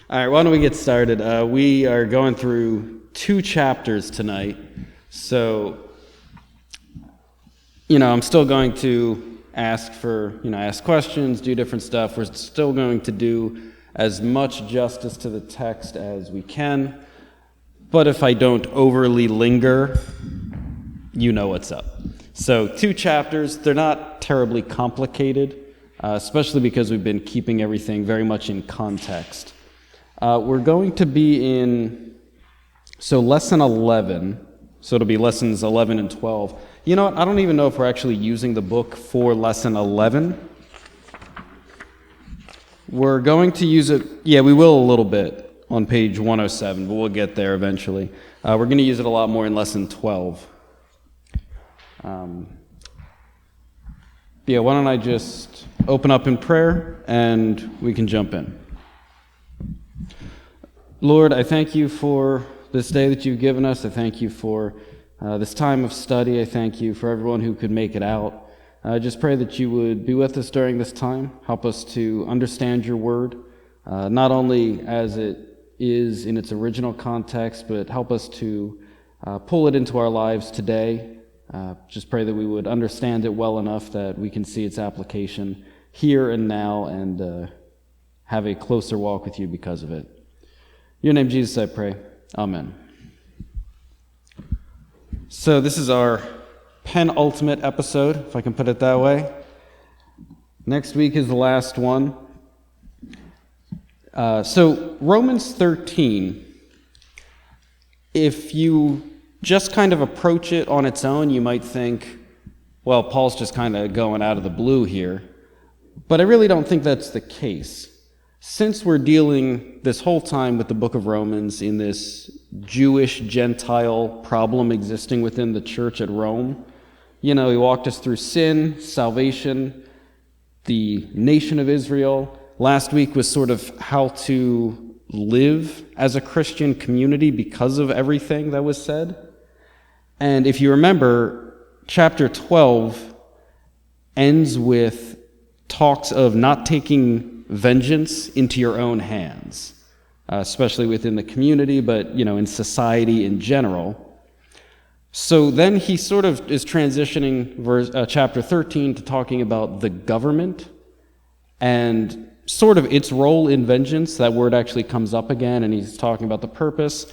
All right, why don't we get started? We are going through 2 chapters tonight. So, I'm still going to ask questions, do different stuff. We're still going to do as much justice to the text as we can. But if I don't overly linger, you know what's up. So 2 chapters, they're not terribly complicated, especially because we've been keeping everything very much in context. We're going to be in, lesson 11, so it'll be lessons 11 and 12. You know what, I don't even know if we're actually using the book for lesson 11. We're going to use it, we will a little bit on page 107, but we'll get there eventually. We're going to use it a lot more in lesson 12. Why don't I just open up in prayer and we can jump in. Lord, I thank you for this day that you've given us. I thank you for this time of study. I thank you for everyone who could make it out. I just pray that you would be with us during this time. Help us to understand your word, not only as it is in its original context, but help us to pull it into our lives today. Just pray that we would understand it well enough that we can see its application here and now and have a closer walk with you because of it. In your name, Jesus, I pray. Amen. So this is our penultimate episode, if I can put it that way. Next week is the last one. Romans 13, if you just kind of approach it on its own, you might think, well, Paul's just kind of going out of the blue here. But I really don't think that's the case. Since we're dealing this whole time with the book of Romans in this Jewish-Gentile problem existing within the church at Rome, he walked us through sin, salvation, the nation of Israel. Last week was sort of how to live as a Christian community because of everything that was said. And if you remember, chapter 12 ends with talks of not taking vengeance into your own hands, especially within the community, but, in society in general. So then he sort of is transitioning chapter 13 to talking about the government and sort of its role in vengeance. That word actually comes up again, and he's talking about the purpose.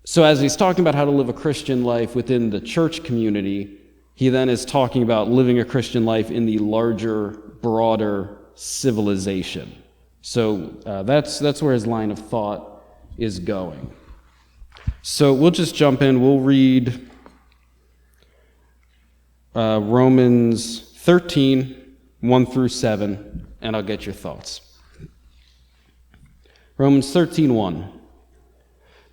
So as he's talking about how to live a Christian life within the church community, he then is talking about living a Christian life in the larger, broader civilization. So that's where his line of thought is going. So we'll just jump in. We'll read Romans 13, 1 through 7, and I'll get your thoughts. Romans 13, 1.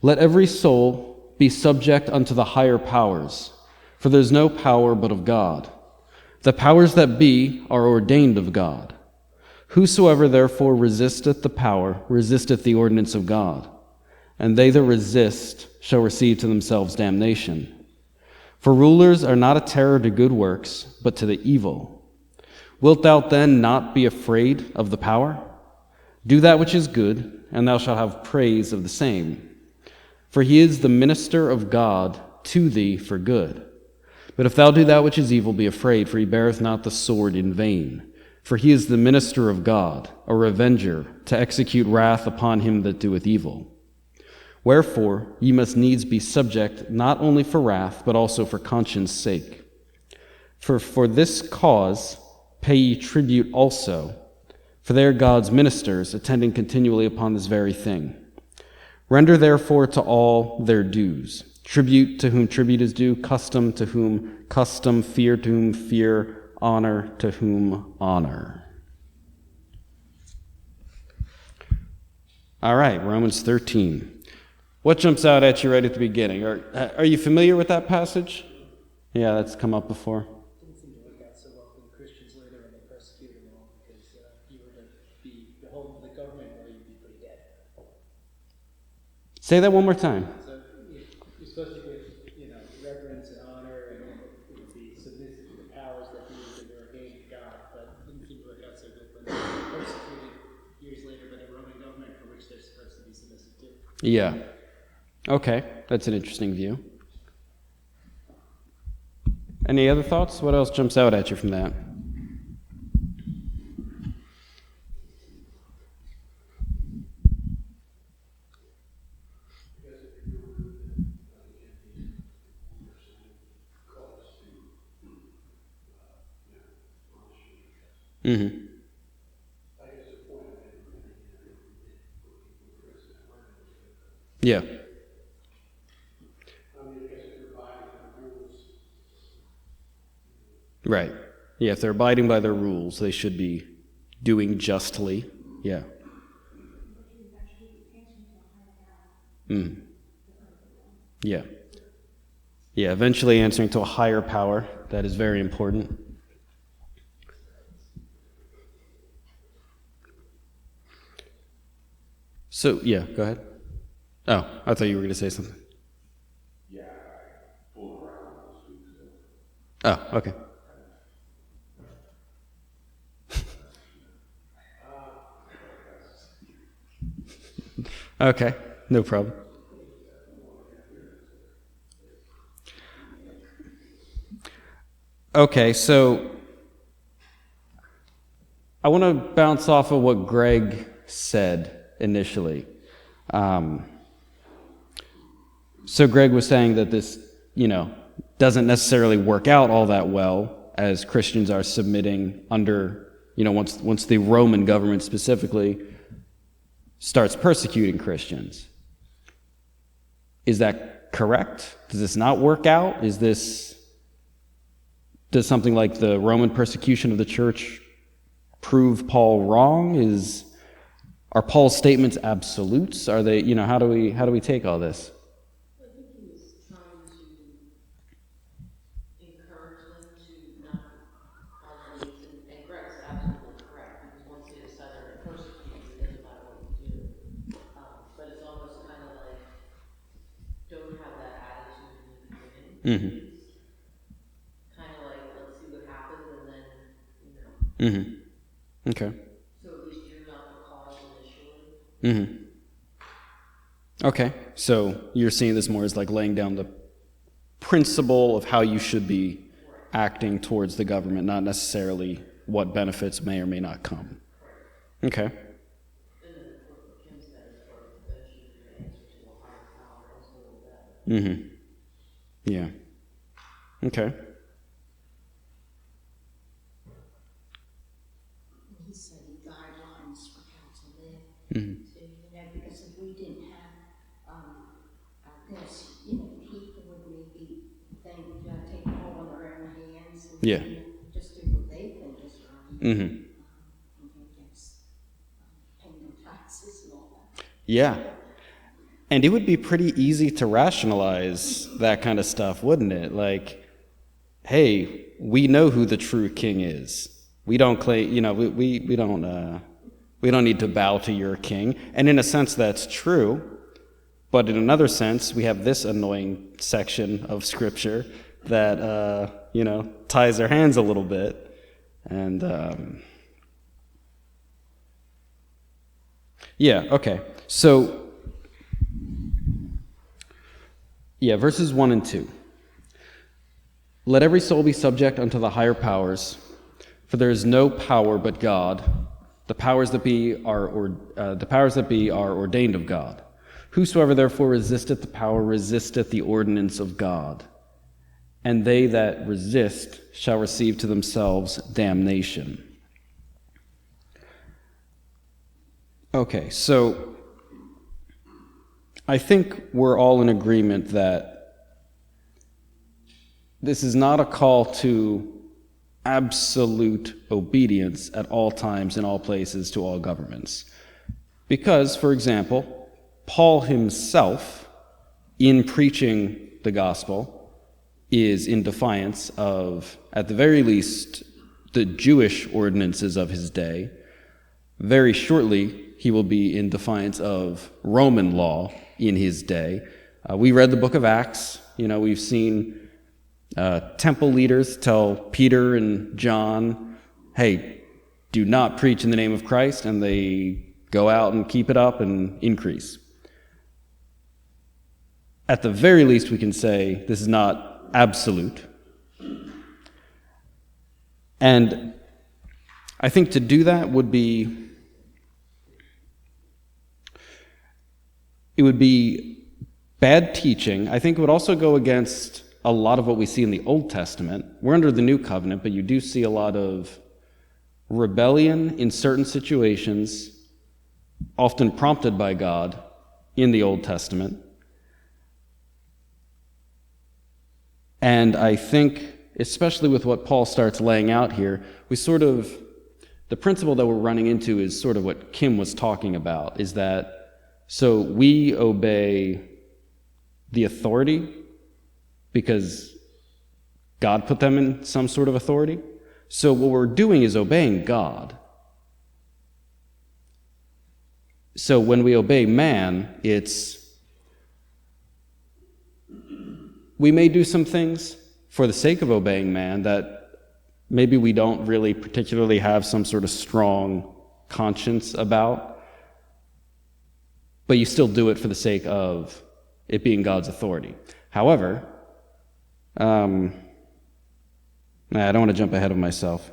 Let every soul be subject unto the higher powers, for there is no power but of God. The powers that be are ordained of God. Whosoever therefore resisteth the power resisteth the ordinance of God, and they that resist shall receive to themselves damnation. For rulers are not a terror to good works, but to the evil. Wilt thou then not be afraid of the power? Do that which is good, and thou shalt have praise of the same. For he is the minister of God to thee for good. But if thou do that which is evil, be afraid, for he beareth not the sword in vain. For he is the minister of God, a revenger, to execute wrath upon him that doeth evil. Wherefore ye must needs be subject, not only for wrath, but also for conscience sake. For this cause pay ye tribute also, for they are God's ministers, attending continually upon this very thing. Render therefore to all their dues. Tribute to whom tribute is due, custom to whom custom, fear to whom fear, honor to whom honor. All right, Romans 13. What jumps out at you right at the beginning? Are you familiar with that passage? Yeah, that's come up before. Didn't seem to work out so well for the Christians later when they persecuted them all, because you were to be beholden to the government or you'd be pretty dead. Say that one more time. So you're supposed to give, reverence and honor, and it would be submissive to the powers that be that are ordained to God, but it didn't seem to work out so good when they persecuted years later by the Roman government, for which they're supposed to be submissive to. Yeah. Okay, that's an interesting view. Any other thoughts? What else jumps out at you from that? Mm-hmm. Yeah. Right. Yeah, if they're abiding by their rules, they should be doing justly. Yeah. Mm. Yeah. Yeah, eventually answering to a higher power. That is very important. So, yeah, go ahead. Oh, I thought you were going to say something. Oh, okay. Okay, no problem. Okay, so I want to bounce off of what Greg said initially. So Greg was saying that this, doesn't necessarily work out all that well as Christians are submitting under, once the Roman government specifically starts persecuting Christians. Is that correct? Does this not work out? Does something like the Roman persecution of the church prove Paul wrong? Are Paul's statements absolutes? Are they, how do we take all this? I think he was trying to encourage them to not believe, and Greg's absolutely correct, because once they decide they're going to persecute you, it doesn't matter what you do. But it's almost kind of like, don't have that attitude in the beginning. Mm-hmm. Kind of like, let's see what happens, and then, Mm-hmm. Okay. So at least you're not the cause initially. Mm-hmm. Okay, so you're seeing this more as like laying down the principle of how you should be acting towards the government, not necessarily what benefits may or may not come. Okay. And then what Kim said as far as eventually you're going to answer to a higher power and so that. Mm-hmm. Yeah. Okay. He said guidelines for how to live. Mm-hmm. So, because if we didn't have this, people would maybe think, take the whole in their own hands and Yeah. just do what they think is right. Mm-hmm. And paying their taxes and all that. Yeah. And it would be pretty easy to rationalize that kind of stuff, wouldn't it? Like, hey, we know who the true king is. We don't claim, we don't need to bow to your king. And in a sense, that's true. But in another sense, we have this annoying section of scripture that, ties their hands a little bit. And, yeah, okay. So, yeah, verses 1 and 2. Let every soul be subject unto the higher powers, for there is no power but God. The powers that be are ordained of God. Whosoever therefore resisteth the power resisteth the ordinance of God, and they that resist shall receive to themselves damnation. Okay, so I think we're all in agreement that this is not a call to absolute obedience at all times, in all places, to all governments. Because, for example, Paul himself, in preaching the gospel, is in defiance of, at the very least, the Jewish ordinances of his day. Very shortly, he will be in defiance of Roman law in his day. We read the book of Acts. We've seen temple leaders tell Peter and John, hey, do not preach in the name of Christ, and they go out and keep it up and increase. At the very least, we can say this is not absolute. And I think to do that would be bad teaching. I think it would also go against a lot of what we see in the Old Testament. We're under the New Covenant, but you do see a lot of rebellion in certain situations, often prompted by God, in the Old Testament. And I think, especially with what Paul starts laying out here, the principle that we're running into is sort of what Kim was talking about, is that so we obey the authority because God put them in some sort of authority. So what we're doing is obeying God. So when we obey man, we may do some things for the sake of obeying man that maybe we don't really particularly have some sort of strong conscience about, but you still do it for the sake of it being God's authority. However, I don't want to jump ahead of myself.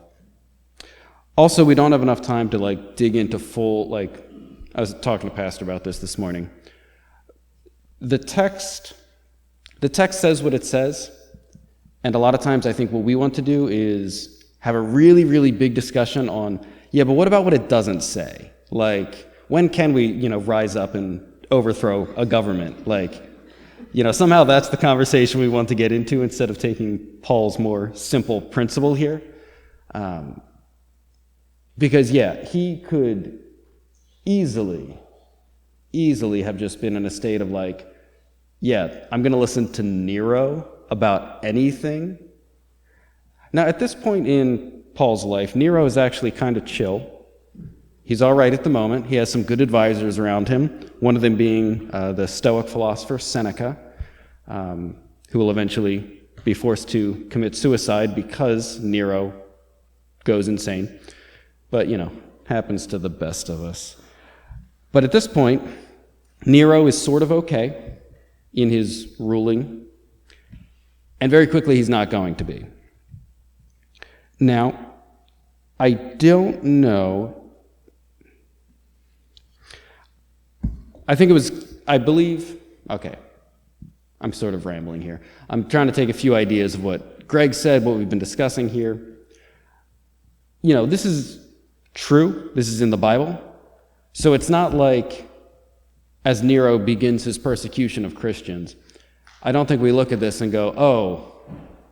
Also, we don't have enough time to dig into full, I was talking to Pastor about this morning. The text says what it says, and a lot of times I think what we want to do is have a really, really big discussion on, but what about what it doesn't say? When can we, rise up and overthrow a government? Somehow that's the conversation we want to get into instead of taking Paul's more simple principle here. Because, he could easily have just been in a state of I'm going to listen to Nero about anything. Now, at this point in Paul's life, Nero is actually kind of chill. He's all right at the moment. He has some good advisors around him, one of them being the Stoic philosopher Seneca, who will eventually be forced to commit suicide because Nero goes insane. But, happens to the best of us. But at this point, Nero is sort of okay in his ruling, and very quickly he's not going to be. Now, I don't know. Okay, I'm sort of rambling here. I'm trying to take a few ideas of what Greg said, what we've been discussing here. This is true. This is in the Bible. So it's not like, as Nero begins his persecution of Christians, I don't think we look at this and go, oh,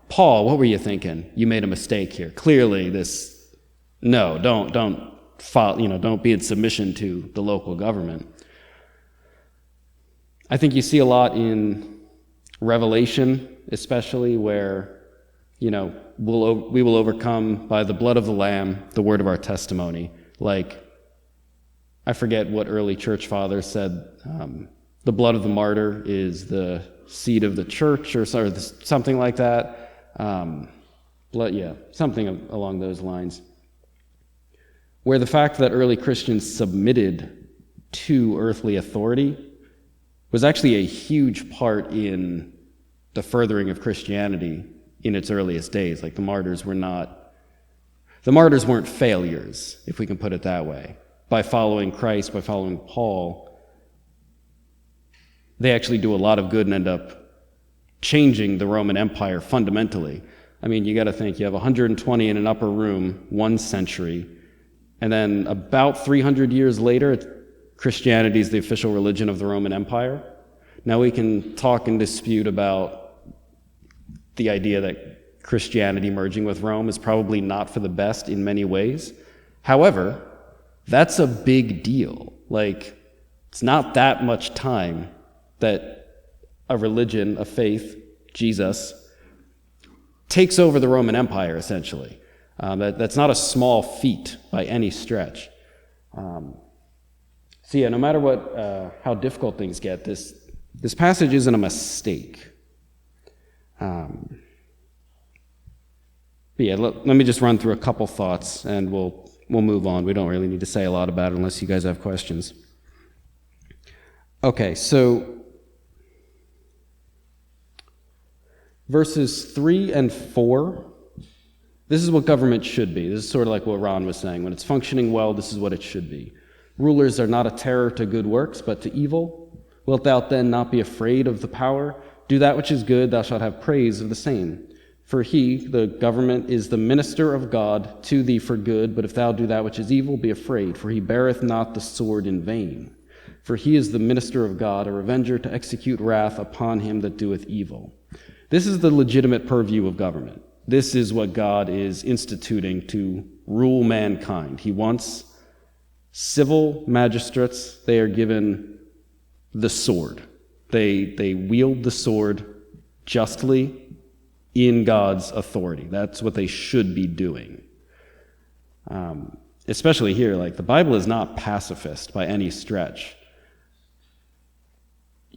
Paul, what were you thinking? You made a mistake here. Clearly don't be in submission to the local government. I think you see a lot in Revelation, especially where, we will overcome by the blood of the Lamb, the word of our testimony. I forget what early church father said, the blood of the martyr is the seed of the church, or something like that. Something along those lines. Where the fact that early Christians submitted to earthly authority was actually a huge part in the furthering of Christianity in its earliest days. The martyrs weren't failures, if we can put it that way. By following Christ, by following Paul, they actually do a lot of good and end up changing the Roman Empire fundamentally. You got to think, you have 120 in an upper room, 1 century, and then about 300 years later, Christianity is the official religion of the Roman Empire. Now we can talk and dispute about the idea that Christianity merging with Rome is probably not for the best in many ways. However, that's a big deal. It's not that much time that a religion, a faith, Jesus, takes over the Roman Empire, essentially. That's not a small feat by any stretch. No matter how difficult things get, this passage isn't a mistake. Let me just run through a couple thoughts, and we'll we'll move on. We don't really need to say a lot about it unless you guys have questions. Okay, so verses 3 and 4, this is what government should be. This is sort of like what Ron was saying. When it's functioning well, this is what it should be. Rulers are not a terror to good works, but to evil. Wilt thou then not be afraid of the power? Do that which is good, thou shalt have praise of the same. For he, the government, is the minister of God to thee for good, but if thou do that which is evil, be afraid, for he beareth not the sword in vain. For he is the minister of God, a revenger to execute wrath upon him that doeth evil. This is the legitimate purview of government. This is what God is instituting to rule mankind. He wants civil magistrates. They are given the sword. They wield the sword justly in God's authority. That's what they should be doing. Especially here, like the Bible is not pacifist by any stretch.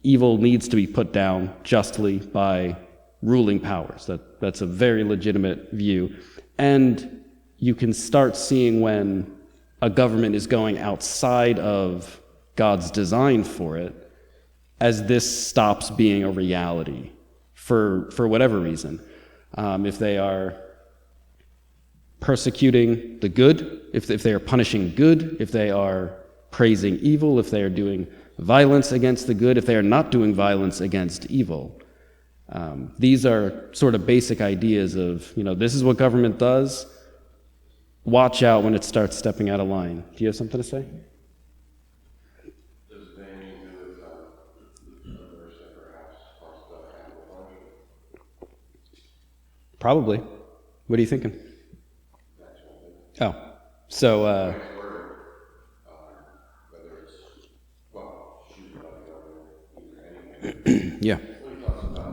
Evil needs to be put down justly by ruling powers. That's a very legitimate view. And you can start seeing when a government is going outside of God's design for it, as this stops being a reality for whatever reason. If they are persecuting the good, if they are punishing good, if they are praising evil, if they are doing violence against the good, if they are not doing violence against evil. These are sort of basic ideas of, this is what government does. Watch out when it starts stepping out of line. Do you have something to say? Does it have anything to do with a verse that perhaps talks about capital punishment? Probably. What are you thinking? Oh, so Whether it's, shooting by the government, either anyway. yeah. When he talks about,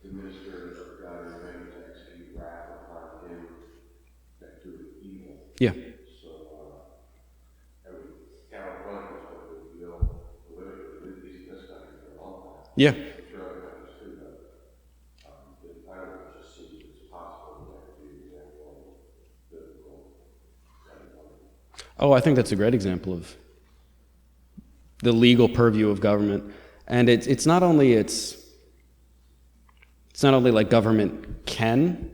the minister of God is ready to execute wrath upon him that doeth evil. Yeah. So, capital punishment is what we feel politically, at least in this country, for a long time. Yeah. I'm sure other countries too, but I don't just see it's possible that could be an example of biblical capital punishment. Oh, I think that's a great example of the legal purview of government. And it's not only like government can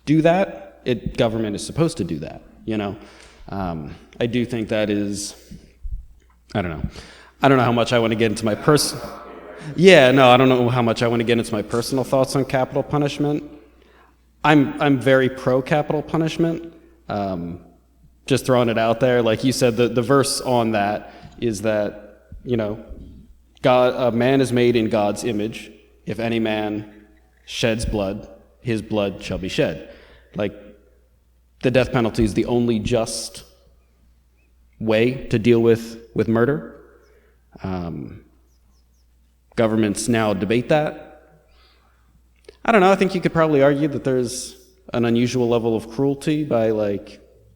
do that, government is supposed to do that, I do think that is, I don't know how much I want to get into my I don't know how much I want to get into my personal thoughts on capital punishment. I'm very pro capital punishment. Just throwing it out there, like you said, the verse on that is that, a man is made in God's image. If any man sheds blood, his blood shall be shed. Like, the death penalty is the only just way to deal with murder. Governments now debate that. I don't know, I think you could probably argue that there's an unusual level of cruelty by,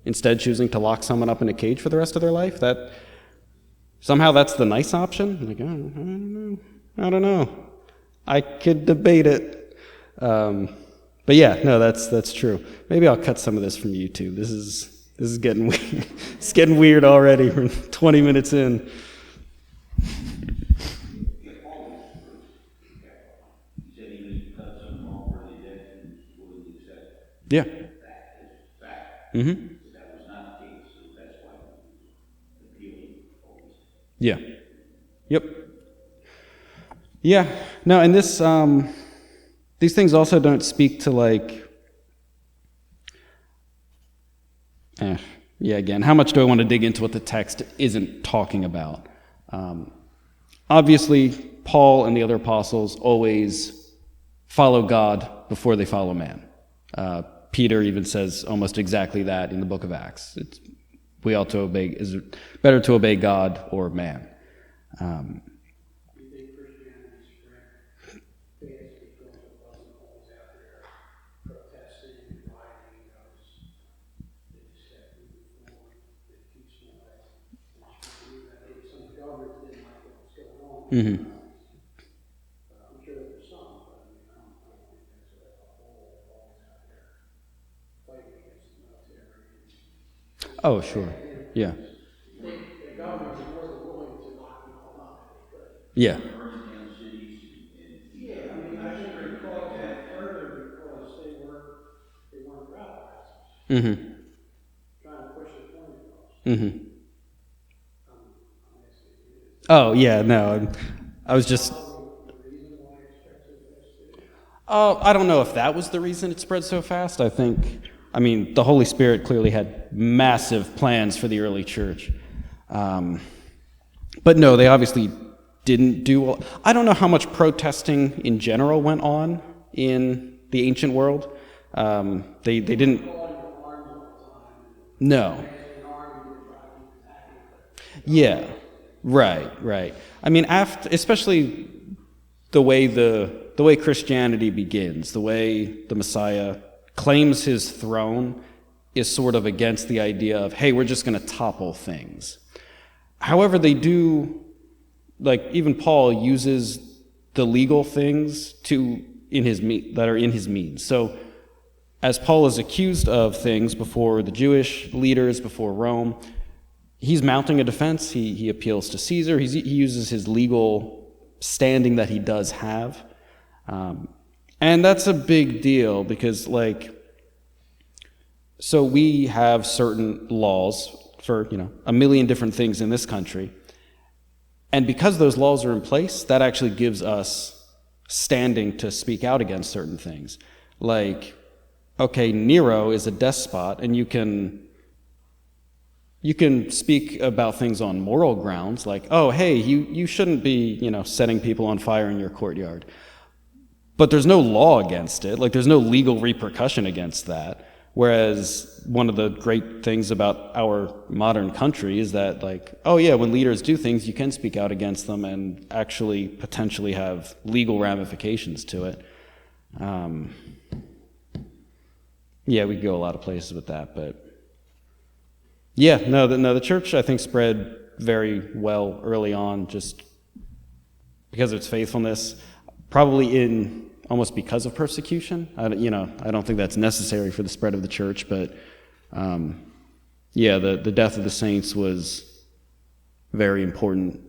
instead choosing to lock someone up in a cage for the rest of their life. That somehow that's the nice option. I don't know. I could debate it. But yeah, no, that's true. Maybe I'll cut some of this from YouTube. This is getting weird. It's getting weird already. We're 20 minutes in. Yeah. Mm-hmm. Yeah. Yep. Yeah. No, and these things also don't speak to again, how much do I want to dig into what the text isn't talking about? Obviously, Paul and the other apostles always follow God before they follow man. Peter even says almost exactly that in the book of Acts. Is it better to obey God or man? You think Christianity's strength is because it wasn't always out there protesting and rioting, they just kept moving forward, they peaceful way. Some governments didn't like what was going on. Mm-hmm. I'm sure there's some, but I don't think that's a whole always Oh, sure. Yeah. The government's more than willing to knock people up if they could. Yeah. Yeah, I mean, I think they caused that further because they weren't rabbis, Mm-hmm. trying to push the point across. Mm-hmm. I'm asking you, Oh, yeah, no. I was just... the reason why it spread so fast? I don't know if that was the reason it spread so fast. I mean, the Holy Spirit clearly had massive plans for the early church. But no, they obviously didn't do well. I don't know how much protesting in general went on in the ancient world. They didn't... No. Yeah. Right. I mean, especially the way Christianity begins, the way the Messiah claims his throne is sort of against the idea of, hey, we're just going to topple things. However, they do, like even Paul uses the legal things that are in his means. So as Paul is accused of things before the Jewish leaders, before Rome, he's mounting a defense. He appeals to Caesar. He uses his legal standing that he does have. And that's a big deal because, so we have certain laws for, a million different things in this country. And because those laws are in place, that actually gives us standing to speak out against certain things. Like, okay, Nero is a despot, and you can speak about things on moral grounds, like, oh, hey, you shouldn't be, setting people on fire in your courtyard. But there's no law against it. Like, there's no legal repercussion against that. Whereas one of the great things about our modern country is that, oh yeah, when leaders do things, you can speak out against them and actually potentially have legal ramifications to it. Yeah, we could go a lot of places with that, but yeah, the church, I think, spread very well early on just because of its faithfulness, probably almost because of persecution. I don't think that's necessary for the spread of the church, but the death of the saints was very important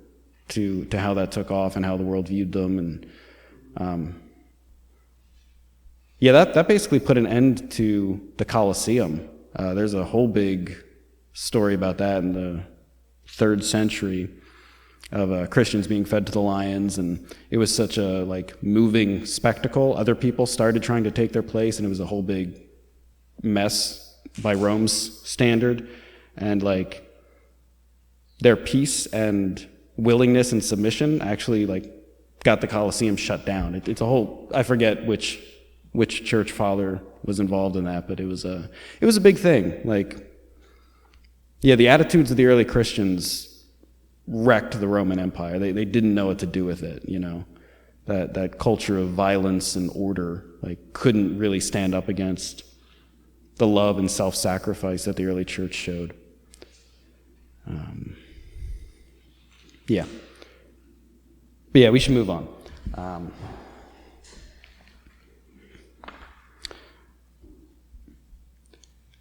to how that took off and how the world viewed them, and that basically put an end to the Colosseum. There's a whole big story about that in the 3rd century of Christians being fed to the lions, and it was such a moving spectacle. Other people started trying to take their place, and it was a whole big mess by Rome's standard. And their peace and willingness and submission actually got the Colosseum shut down. It's a whole, I forget which church father was involved in that, but it was a big thing. The attitudes of the early Christians wrecked the Roman Empire. They didn't know what to do with it, that culture of violence and order couldn't really stand up against the love and self-sacrifice that the early church showed. But we should move on.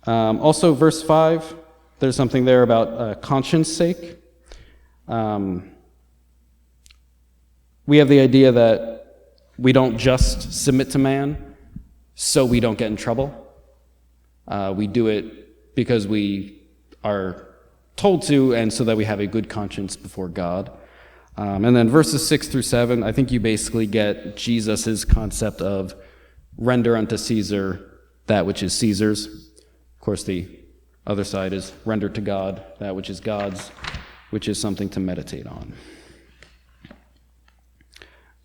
Also, verse 5, there's something there about conscience sake. We have the idea that we don't just submit to man so we don't get in trouble. We do it because we are told to, and so that we have a good conscience before God. And then verses 6 through 7, I think you basically get Jesus' concept of render unto Caesar that which is Caesar's. Of course, the other side is render to God that which is God's, which is something to meditate on.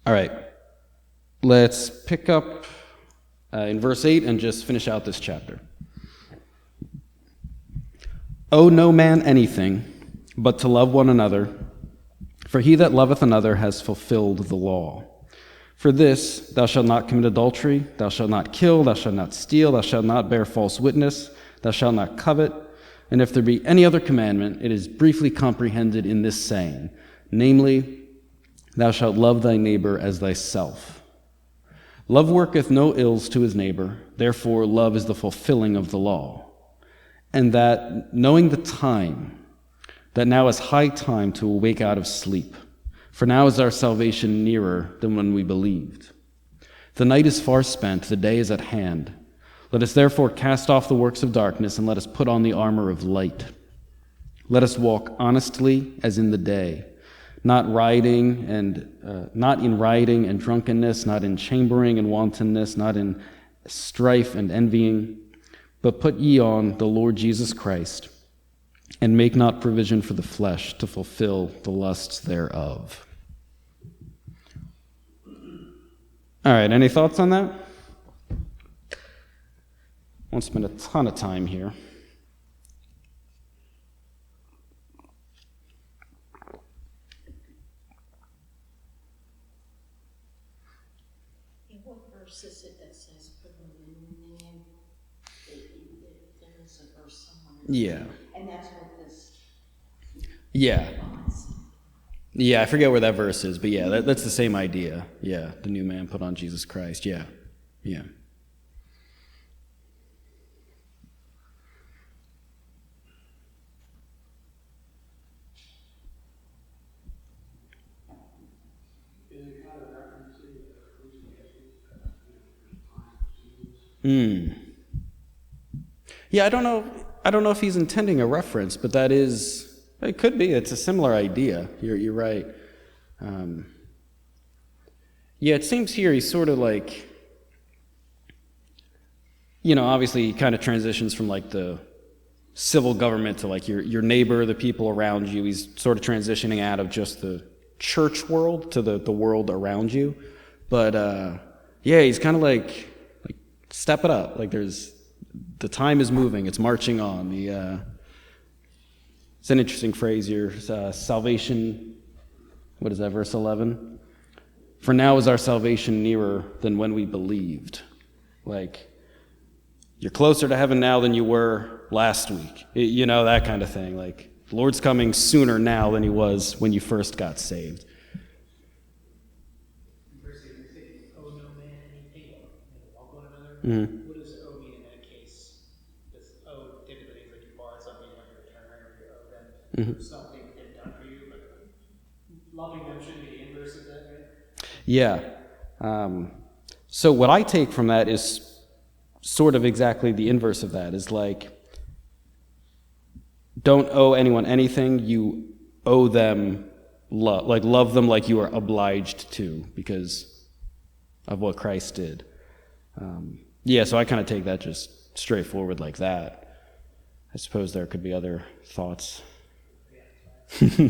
All right, let's pick up in verse 8 and just finish out this chapter. Owe no man anything but to love one another, for he that loveth another has fulfilled the law. For this, thou shalt not commit adultery, thou shalt not kill, thou shalt not steal, thou shalt not bear false witness, thou shalt not covet. And if there be any other commandment, it is briefly comprehended in this saying, namely, thou shalt love thy neighbor as thyself. Love worketh no ills to his neighbor, therefore love is the fulfilling of the law. and that knowing the time, that now is high time to awake out of sleep. For now is our salvation nearer than when we believed. The night is far spent, the day is at hand. Let us therefore cast off the works of darkness, and let us put on the armor of light. Let us walk honestly as in the day, not in rioting and drunkenness, not in chambering and wantonness, not in strife and envying, but put ye on the Lord Jesus Christ, and make not provision for the flesh to fulfill the lusts thereof. All right, any thoughts on that? Won't spend a ton of time here. Yeah, what verse is it that says put on the new man? There is a verse somewhere. Yeah. And that's what this Yeah. implies. Yeah, I forget where that verse is, but yeah, that's the same idea. Yeah, the new man put on Jesus Christ. Yeah. Yeah. Is it kind of referencing Ecclesiastes, Yeah, I don't know if he's intending a reference, but it could be. It's a similar idea. You're right. Yeah, it seems here he's sort of like, obviously he kind of transitions from like the civil government to like your neighbor, the people around you. He's sort of transitioning out of just the church world to the world around you. But yeah, he's kind of like step it up. Like the time is moving. It's marching on. It's an interesting phrase here. Salvation, what is that, verse 11? For now is our salvation nearer than when we believed. Like, you're closer to heaven now than you were last week. That kind of thing. Like, the Lord's coming sooner now than he was when you first got saved. verse 86, owe no man anything, love one another. Mm-hmm. What does owe mean in that case? Does owe typically means like you borrowed something, you have to return, or you owe them something they've done for you, but loving them should be the inverse of that, right? Yeah. So what I take from that is sort of exactly the inverse of that, is like, don't owe anyone anything, you owe them love. Like, love them like you are obliged to because of what Christ did. Yeah, so I kind of take that just straightforward like that. I suppose there could be other thoughts. And he did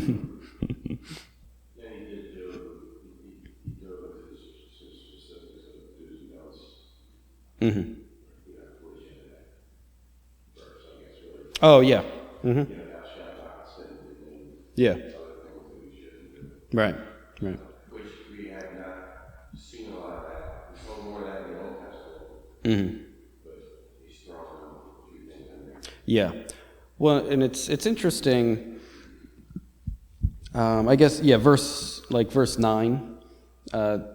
do it with his specifics of do's and don'ts. Mm-hmm. Towards the end of that verse, I guess, really. Oh, yeah. Mm-hmm. Thou shalt not sin, and Yeah. other things that we shouldn't do. Right. Which we have not seen a lot of that. We saw more of that in the Old Testament, Mm-hmm. but he's thrown a few things in there. Yeah. Well, and it's interesting. I guess, yeah, verse 9,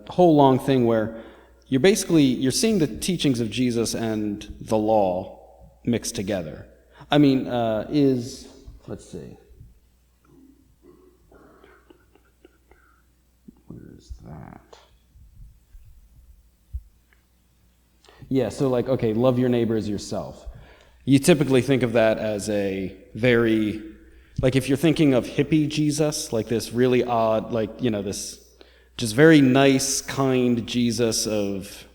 whole long thing where you're seeing the teachings of Jesus and the law mixed together. I mean, let's see. Where is that? Yeah, so like, okay, love your neighbor as yourself. You typically think of that as a very, like if you're thinking of hippie Jesus, like this really odd, like, this just very nice, kind Jesus of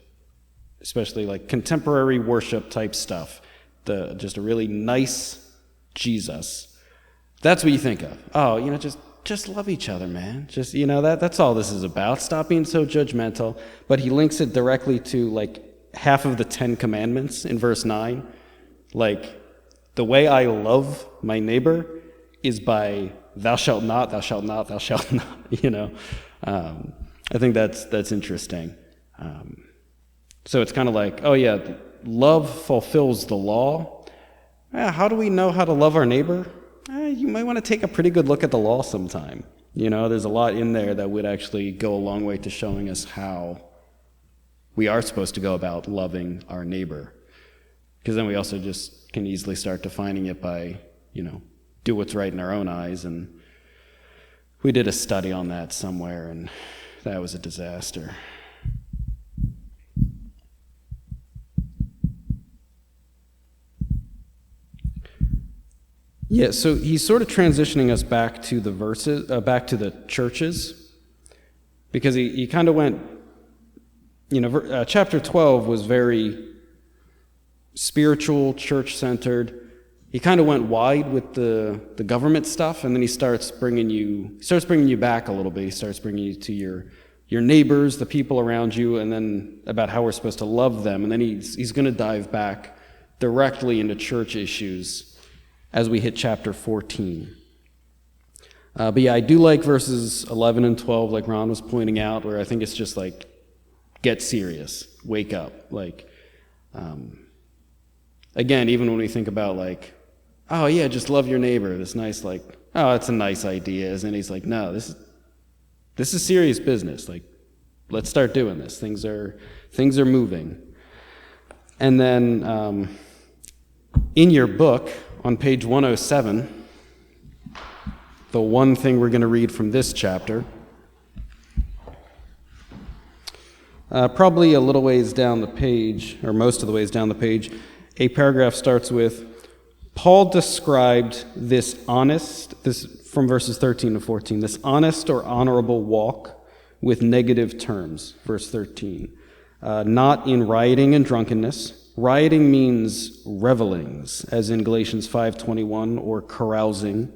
especially like contemporary worship type stuff, just a really nice Jesus. That's what you think of. Oh, just love each other, man. Just, that's all this is about. Stop being so judgmental. But he links it directly to like half of the 10 Commandments in verse 9. Like, the way I love my neighbor is by thou shalt not, thou shalt not, thou shalt not, I think that's interesting. So it's kind of like, oh yeah, love fulfills the law. How do we know how to love our neighbor? You might want to take a pretty good look at the law sometime. There's a lot in there that would actually go a long way to showing us how we are supposed to go about loving our neighbor. Because then we also just can easily start defining it by, do what's right in our own eyes. And we did a study on that somewhere, and that was a disaster. Yeah, so he's sort of transitioning us back to the verses, back to the churches, because he kind of went, chapter 12 was very spiritual, church-centered. He kind of went wide with the government stuff, and then he starts bringing you back a little bit. He starts bringing you to your neighbors, the people around you, and then about how we're supposed to love them. And then he's going to dive back directly into church issues as we hit chapter 14. But yeah, I do like verses 11 and 12, like Ron was pointing out, where I think it's just like, get serious, wake up. Again, even when we think about oh yeah, just love your neighbor, this nice it's a nice idea. And he's like, no, this is serious business. Let's start doing this. Things are moving. And then in your book, on page 107, the one thing we're going to read from this chapter, probably a little ways down the page, or most of the ways down the page, a paragraph starts with, Paul described this from verses 13 to 14, this honest or honorable walk with negative terms, verse 13. Not in rioting and drunkenness. Rioting means revelings, as in Galatians 5:21, or carousing.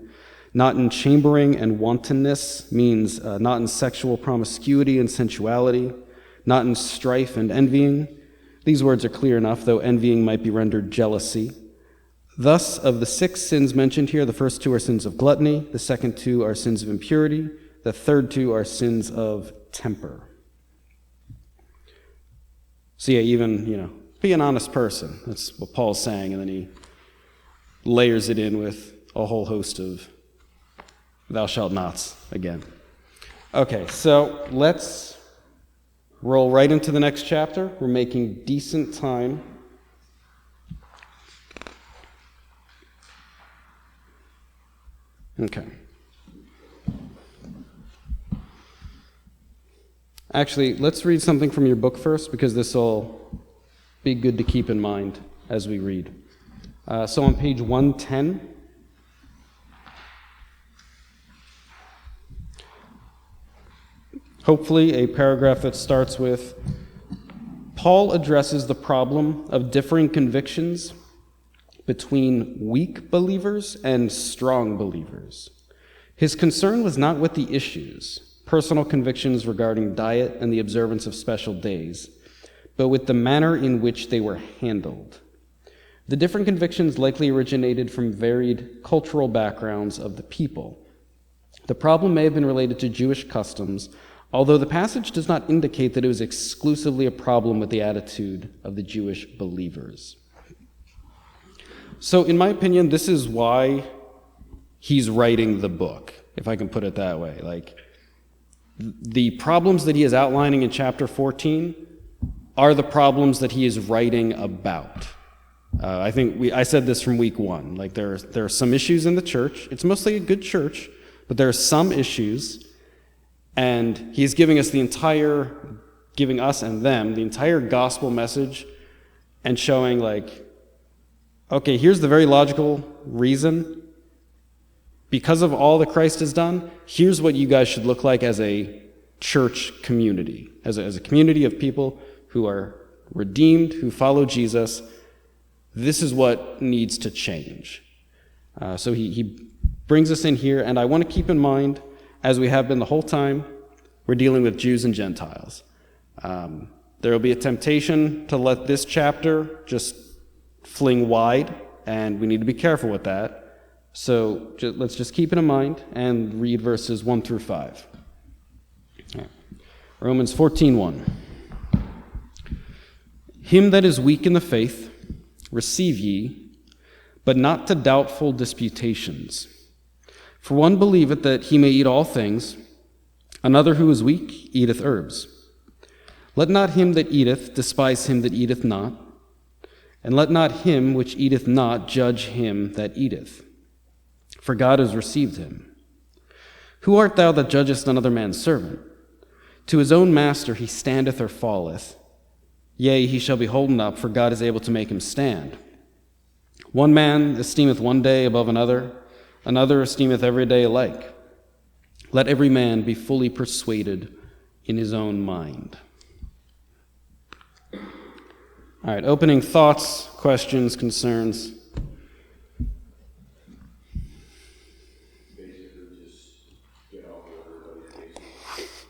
Not in chambering and wantonness means not in sexual promiscuity and sensuality. Not in strife and envying. These words are clear enough, though envying might be rendered jealousy. Thus, of the 6 sins mentioned here, the first 2 are sins of gluttony, the second 2 are sins of impurity, the third 2 are sins of temper. So yeah, even, be an honest person. That's what Paul's saying, and then he layers it in with a whole host of thou shalt nots again. Okay, so let's roll right into the next chapter. We're making decent time. Okay. Actually, let's read something from your book first, because this will be good to keep in mind as we read. So on page 110, hopefully a paragraph that starts with, Paul addresses the problem of differing convictions between weak believers and strong believers. His concern was not with the issues, personal convictions regarding diet and the observance of special days, but with the manner in which they were handled. The different convictions likely originated from varied cultural backgrounds of the people. The problem may have been related to Jewish customs, although the passage does not indicate that it was exclusively a problem with the attitude of the Jewish believers. So, in my opinion, this is why he's writing the book, if I can put it that way. The problems that he is outlining in chapter 14 are the problems that he is writing about. I think I said this from week 1. There are some issues in the church. It's mostly a good church, but there are some issues, and he's giving us giving us and them the entire gospel message, and showing okay, here's the very logical reason. Because of all that Christ has done, here's what you guys should look like as a church community, as a community of people who are redeemed, who follow Jesus. This is what needs to change. So he brings us in here, and I want to keep in mind, as we have been the whole time, we're dealing with Jews and Gentiles. There will be a temptation to let this chapter just fling wide, and we need to be careful with that. So let's just keep it in mind and read verses 1 through 5. All right. Romans 14:1. Him that is weak in the faith, receive ye, but not to doubtful disputations. For one believeth that he may eat all things, another who is weak eateth herbs. Let not him that eateth despise him that eateth not, And let not him which eateth not judge him that eateth, for God has received him. Who art thou that judgest another man's servant? To his own master he standeth or falleth. Yea, he shall be holden up, for God is able to make him stand. One man esteemeth one day above another, another esteemeth every day alike. Let every man be fully persuaded in his own mind. All right, opening thoughts, questions, concerns. Basically, just get off of everybody's case.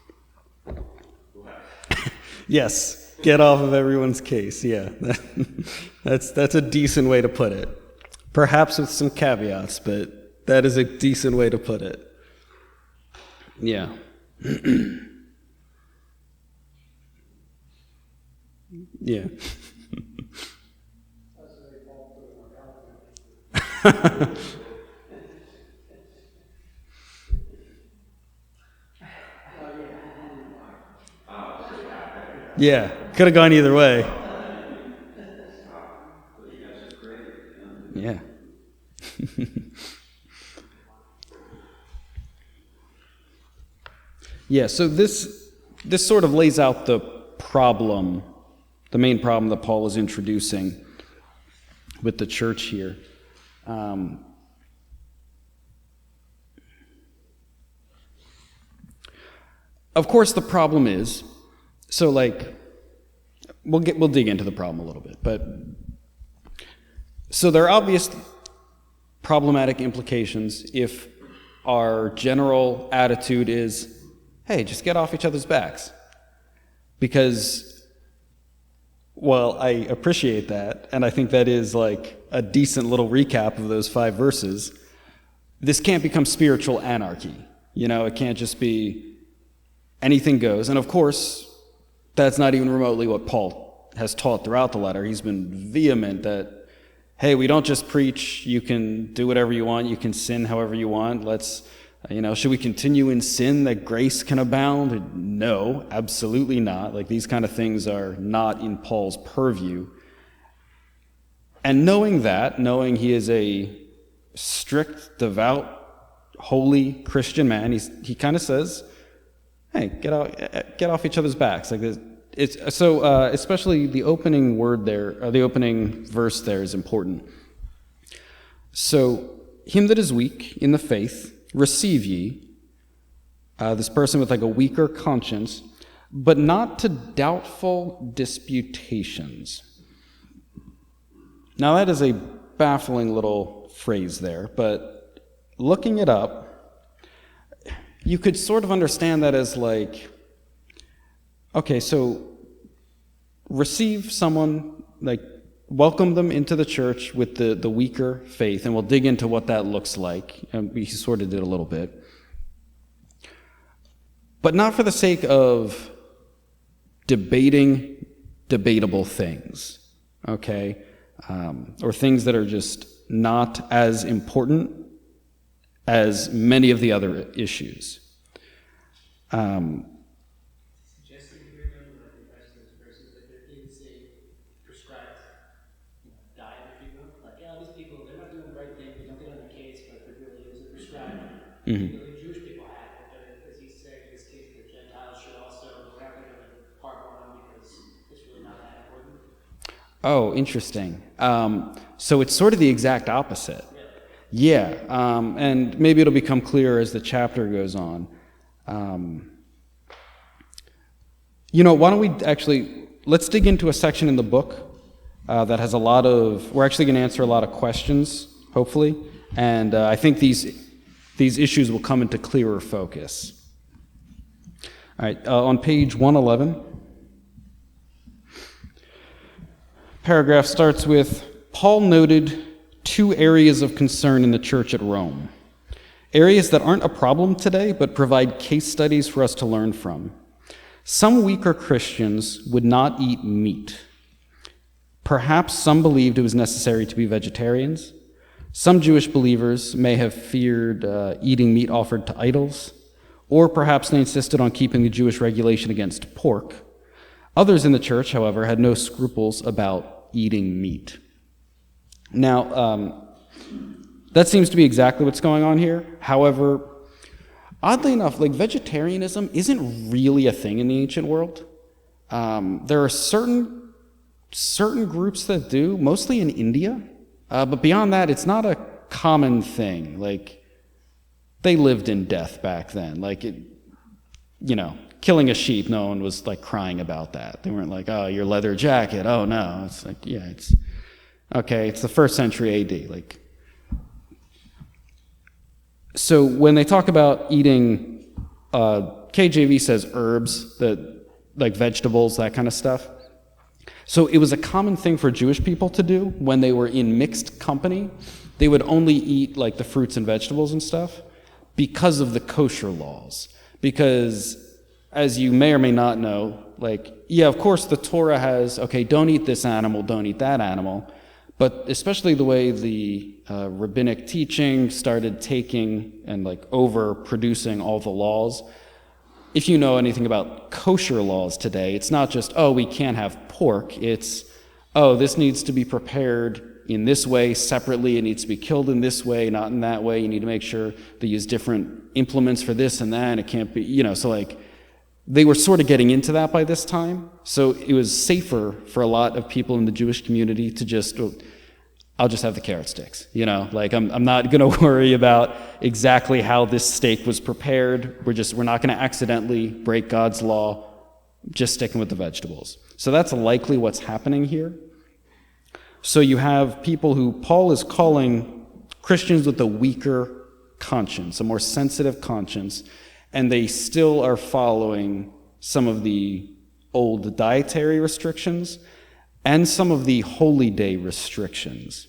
Yes, get off of everyone's case. Yeah, that's a decent way to put it. Perhaps with some caveats, but that is a decent way to put it. Yeah. Yeah. Yeah, could have gone either way. Yeah. Yeah, so this sort of lays out the problem, the main problem that Paul is introducing with the church here. Of course, the problem is, so like, we'll dig into the problem a little bit, but so there are obvious problematic implications if our general attitude is, hey, just get off each other's backs. Because, well, I appreciate that, and I think that is like a decent little recap of those 5 verses. This can't become spiritual anarchy. You know, it can't just be anything goes. And of course, that's not even remotely what Paul has taught throughout the letter. He's been vehement that, hey, we don't just preach, you can do whatever you want, you can sin however you want. Should we continue in sin that grace can abound? No, absolutely not. Like, these kind of things are not in Paul's purview. And knowing he is a strict, devout, holy Christian man, he kind of says, hey, get off each other's backs. Like this. Especially the opening word there, or the opening verse there is important. So, him that is weak in the faith, receive ye, this person with like a weaker conscience, but not to doubtful disputations. Now that is a baffling little phrase there, but looking it up, you could sort of understand that as like, okay, so receive someone, like welcome them into the church with the weaker faith, and we'll dig into what that looks like. And we sort of did a little bit. But not for the sake of debating debatable things, okay? Or things that are just not as important as many of the other issues. Mm-hmm. The Jewish people had it, but as he said, in this case, the Gentiles should also, we're not going to part one because it's really not that important. Oh, interesting. So it's sort of the exact opposite. Really? Yeah, and maybe it'll become clearer as the chapter goes on. Why don't we let's dig into a section in the book that has we're actually going to answer a lot of questions, hopefully, and I think these issues will come into clearer focus. All right, on page 111, paragraph starts with, Paul noted 2 areas of concern in the church at Rome, areas that aren't a problem today, but provide case studies for us to learn from. Some weaker Christians would not eat meat. Perhaps some believed it was necessary to be vegetarians. Some Jewish believers may have feared eating meat offered to idols, or perhaps they insisted on keeping the Jewish regulation against pork. Others in the church, however, had no scruples about eating meat. Now, that seems to be exactly what's going on here. However, oddly enough, like vegetarianism isn't really a thing in the ancient world. There are certain groups that do, mostly in India, but beyond that, it's not a common thing. Like, they lived in death back then. Like, killing a sheep, no one was like crying about that. They weren't like, oh, your leather jacket. Oh no, it's like, yeah, it's okay. It's the 1st century AD. Like, so when they talk about eating, KJV says herbs, that like vegetables, that kind of stuff. So it was a common thing for Jewish people to do when they were in mixed company. They would only eat like the fruits and vegetables and stuff because of the kosher laws. Because as you may or may not know, like, yeah, of course the Torah has, okay, don't eat this animal, don't eat that animal. But especially the way the rabbinic teaching started taking and like overproducing all the laws. If you know anything about kosher laws today, it's not just, oh, we can't have pork. It's, oh, this needs to be prepared in this way separately. It needs to be killed in this way, not in that way. You need to make sure they use different implements for this and that. And it can't be, so like they were sort of getting into that by this time. So it was safer for a lot of people in the Jewish community to just, I'll just have the carrot sticks, like I'm not going to worry about exactly how this steak was prepared. We're not going to accidentally break God's law, just sticking with the vegetables. So that's likely what's happening here. So you have people who Paul is calling Christians with a weaker conscience, a more sensitive conscience, and they still are following some of the old dietary restrictions and some of the holy day restrictions.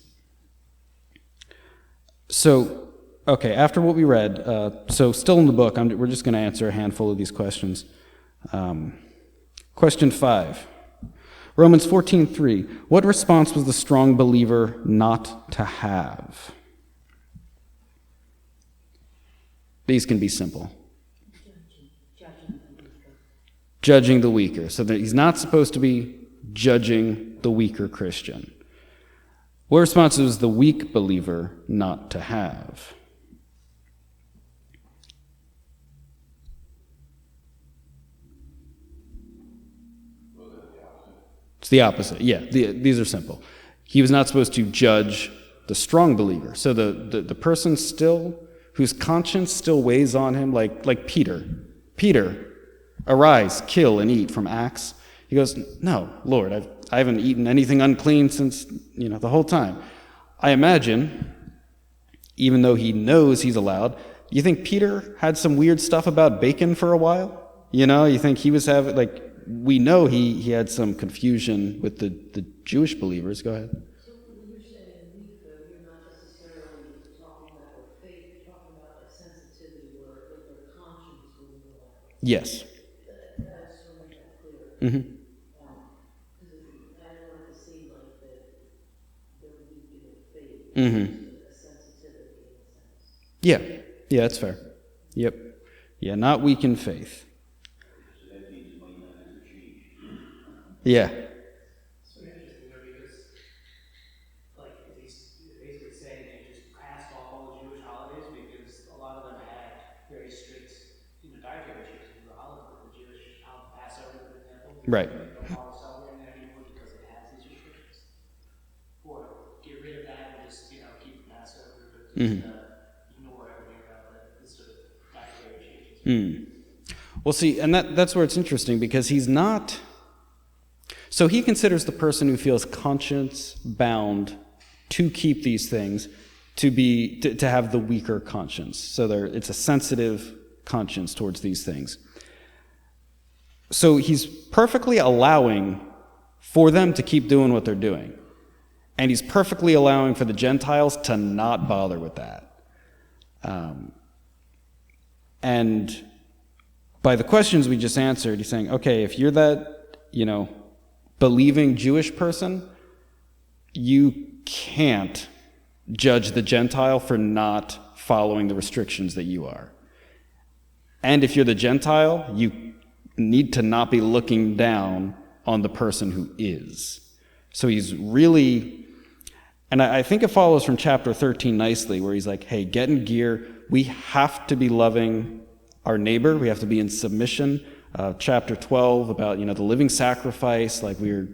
So, okay, after what we read, so still in the book, we're just going to answer a handful of these questions. Question 5. Romans 14:3. What response was the strong believer not to have? These can be simple. Judging the weaker. So that he's not supposed to be judging the weaker Christian. What response was the weak believer not to have? It's the opposite. Yeah, these are simple. He was not supposed to judge the strong believer. So the person still, whose conscience still weighs on him, like Peter. Peter, arise, kill, and eat from Acts. He goes, no, Lord, I haven't eaten anything unclean since, the whole time. I imagine, even though he knows he's allowed, you think Peter had some weird stuff about bacon for a while? You think he was having, we know he had some confusion with the Jewish believers. Go ahead. So when you're saying weak, though, you're not necessarily talking about their faith, you're talking about a sensitivity where their conscience will go out. Yes. I just want to make that clear. Mm-hmm. I don't want it to seem like that they're weak in their faith. Mm-hmm. A sensitivity in a sense. Yeah. Yeah, that's fair. Yep. Yeah, not weak in faith. Yeah. So interesting, because, he's basically saying they just passed off all the Jewish holidays because a lot of them had very strict, dietary restrictions. The Jewish Passover, for example. Right. They don't bother celebrating that anymore because it has these restrictions. Or get rid of that and just, keep the Passover, but just ignore everything about that sort of dietary restrictions. Well, see, and that's where it's interesting, because he's not. So he considers the person who feels conscience bound to keep these things to have the weaker conscience. So it's a sensitive conscience towards these things. So he's perfectly allowing for them to keep doing what they're doing. And he's perfectly allowing for the Gentiles to not bother with that. And by the questions we just answered, he's saying, okay, if you're that, believing Jewish person, you can't judge the Gentile for not following the restrictions that you are. And if you're the Gentile, you need to not be looking down on the person who is. So he's really, and I think it follows from chapter 13 nicely, where he's like, hey, get in gear. We have to be loving our neighbor. We have to be in submission. Chapter 12 about, the living sacrifice, like we're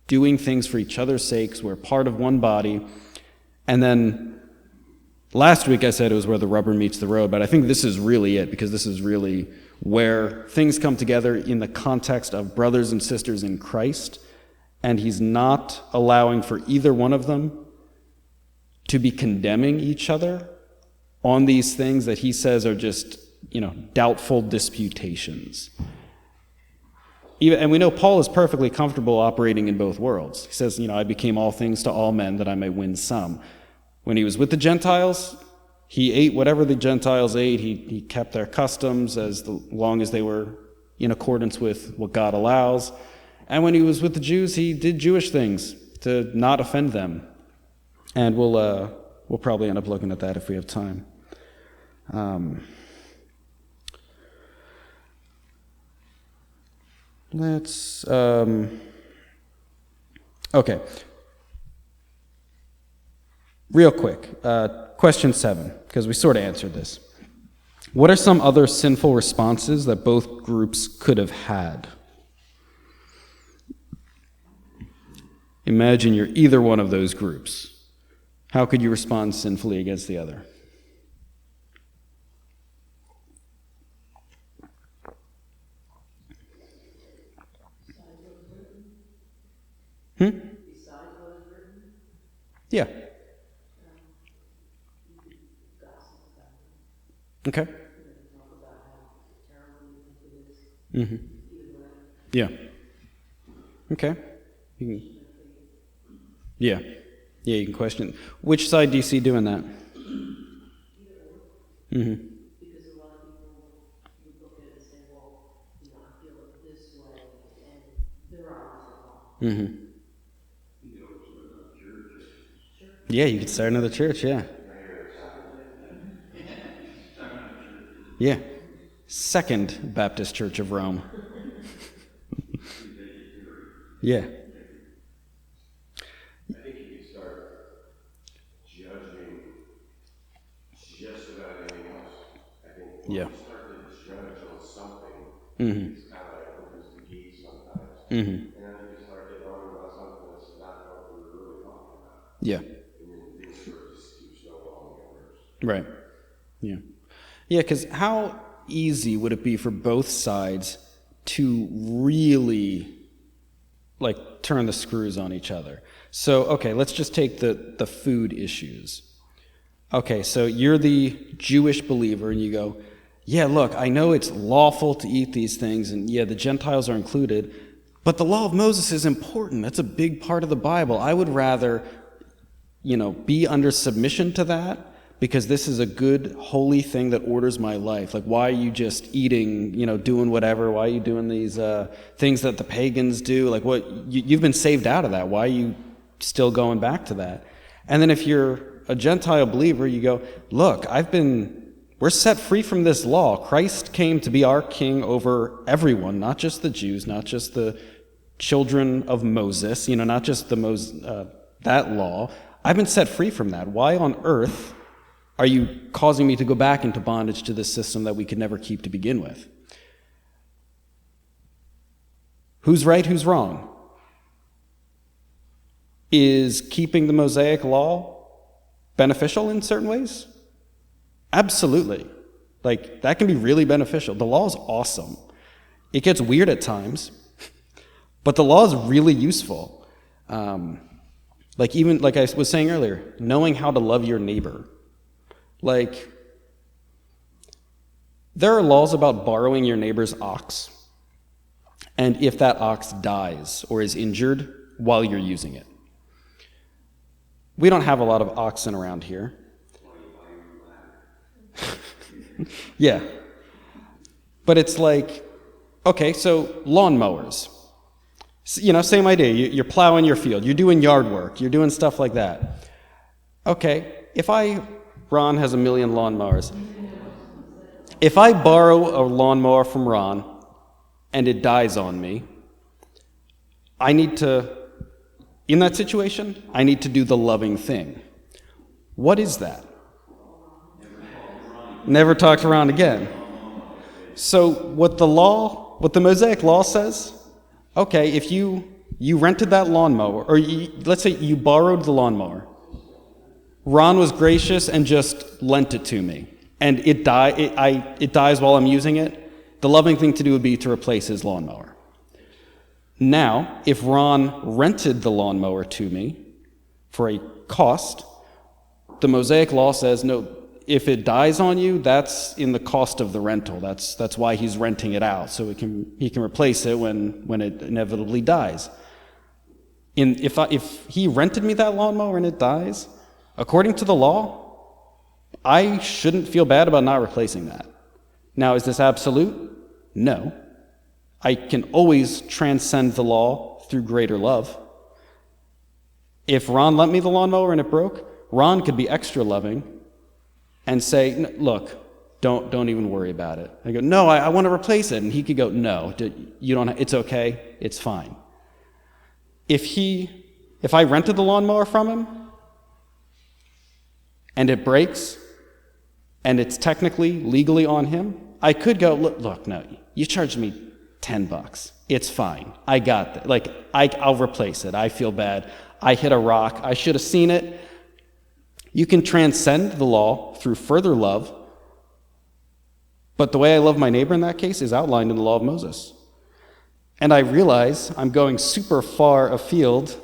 doing things for each other's sakes. We're part of one body. And then last week I said it was where the rubber meets the road, but I think this is really it, because this is really where things come together in the context of brothers and sisters in Christ, and he's not allowing for either one of them to be condemning each other on these things that he says are just, doubtful disputations. And we know Paul is perfectly comfortable operating in both worlds. He says, I became all things to all men that I may win some. When he was with the Gentiles, he ate whatever the Gentiles ate. He kept their customs as long as they were in accordance with what God allows. And when he was with the Jews, he did Jewish things to not offend them. And we'll probably end up looking at that if we have time. Okay. Real quick, question 7, because we sort of answered this. What are some other sinful responses that both groups could have had? Imagine you're either one of those groups. How could you respond sinfully against the other? Yeah. Okay. Mm-hmm. Yeah. Okay. Yeah. Yeah, you can question. Which side do you see doing that? Mm-hmm. Because a lot of people would look at it and say, well, I feel it this way, and they're obviously wrong. Mm-hmm. Yeah, you could start another church, yeah. Yeah. Second Baptist Church of Rome. Yeah. I think you could start judging just about anything else. I think when you start to judge on something, it's kind of like opens the gate sometimes. And then you can start getting on about something that's not what we're really talking about. Yeah. And then things sort of just keep snowballing at first. Right. Yeah. Yeah, because how easy would it be for both sides to really turn the screws on each other? So, okay, let's just take the food issues. Okay, so you're the Jewish believer and you go, yeah, look, I know it's lawful to eat these things, and yeah, the Gentiles are included, but the law of Moses is important. That's a big part of the Bible. I would rather, be under submission to that, because this is a good, holy thing that orders my life. Like, why are you just eating, doing whatever? Why are you doing these things that the pagans do? Like, you've been saved out of that. Why are you still going back to that? And then if you're a Gentile believer, you go, look, we're set free from this law. Christ came to be our king over everyone, not just the Jews, not just the children of Moses, not just that law. I've been set free from that. Why on earth are you causing me to go back into bondage to this system that we could never keep to begin with? Who's right, who's wrong? Is keeping the Mosaic law beneficial in certain ways? Absolutely. That can be really beneficial. The law is awesome. It gets weird at times, but the law is really useful. Even like I was saying earlier, knowing how to love your neighbor. There are laws about borrowing your neighbor's ox, and if that ox dies or is injured while you're using it. We don't have a lot of oxen around here. Yeah. But it's okay, so lawnmowers. Same idea. You're plowing your field. You're doing yard work. You're doing stuff like that. Okay, Ron has 1 million lawnmowers. If I borrow a lawnmower from Ron and it dies on me, I need to In that situation, I need to do the loving thing. What is that? Never talk to Ron again. So what the Mosaic law says, okay, if you rented that lawnmower, or let's say you borrowed the lawnmower, Ron was gracious and just lent it to me, and it dies while I'm using it, the loving thing to do would be to replace his lawnmower. Now, if Ron rented the lawnmower to me for a cost, the Mosaic law says, no, if it dies on you, that's in the cost of the rental. That's why he's renting it out, so he can replace it when it inevitably dies. If he rented me that lawnmower and it dies, according to the law, I shouldn't feel bad about not replacing that. Now, is this absolute? No. I can always transcend the law through greater love. If Ron lent me the lawnmower and it broke, Ron could be extra loving and say, look, don't even worry about it. I go, no, I want to replace it. And he could go, no, you don't. It's okay. It's fine. If I rented the lawnmower from him and it breaks and it's technically legally on him, I could go, look, no, you charged me $10. It's fine. I got that. Like, I'll replace it. I feel bad. I hit a rock. I should have seen it. You can transcend the law through further love, but the way I love my neighbor in that case is outlined in the law of Moses. And I realize I'm going super far afield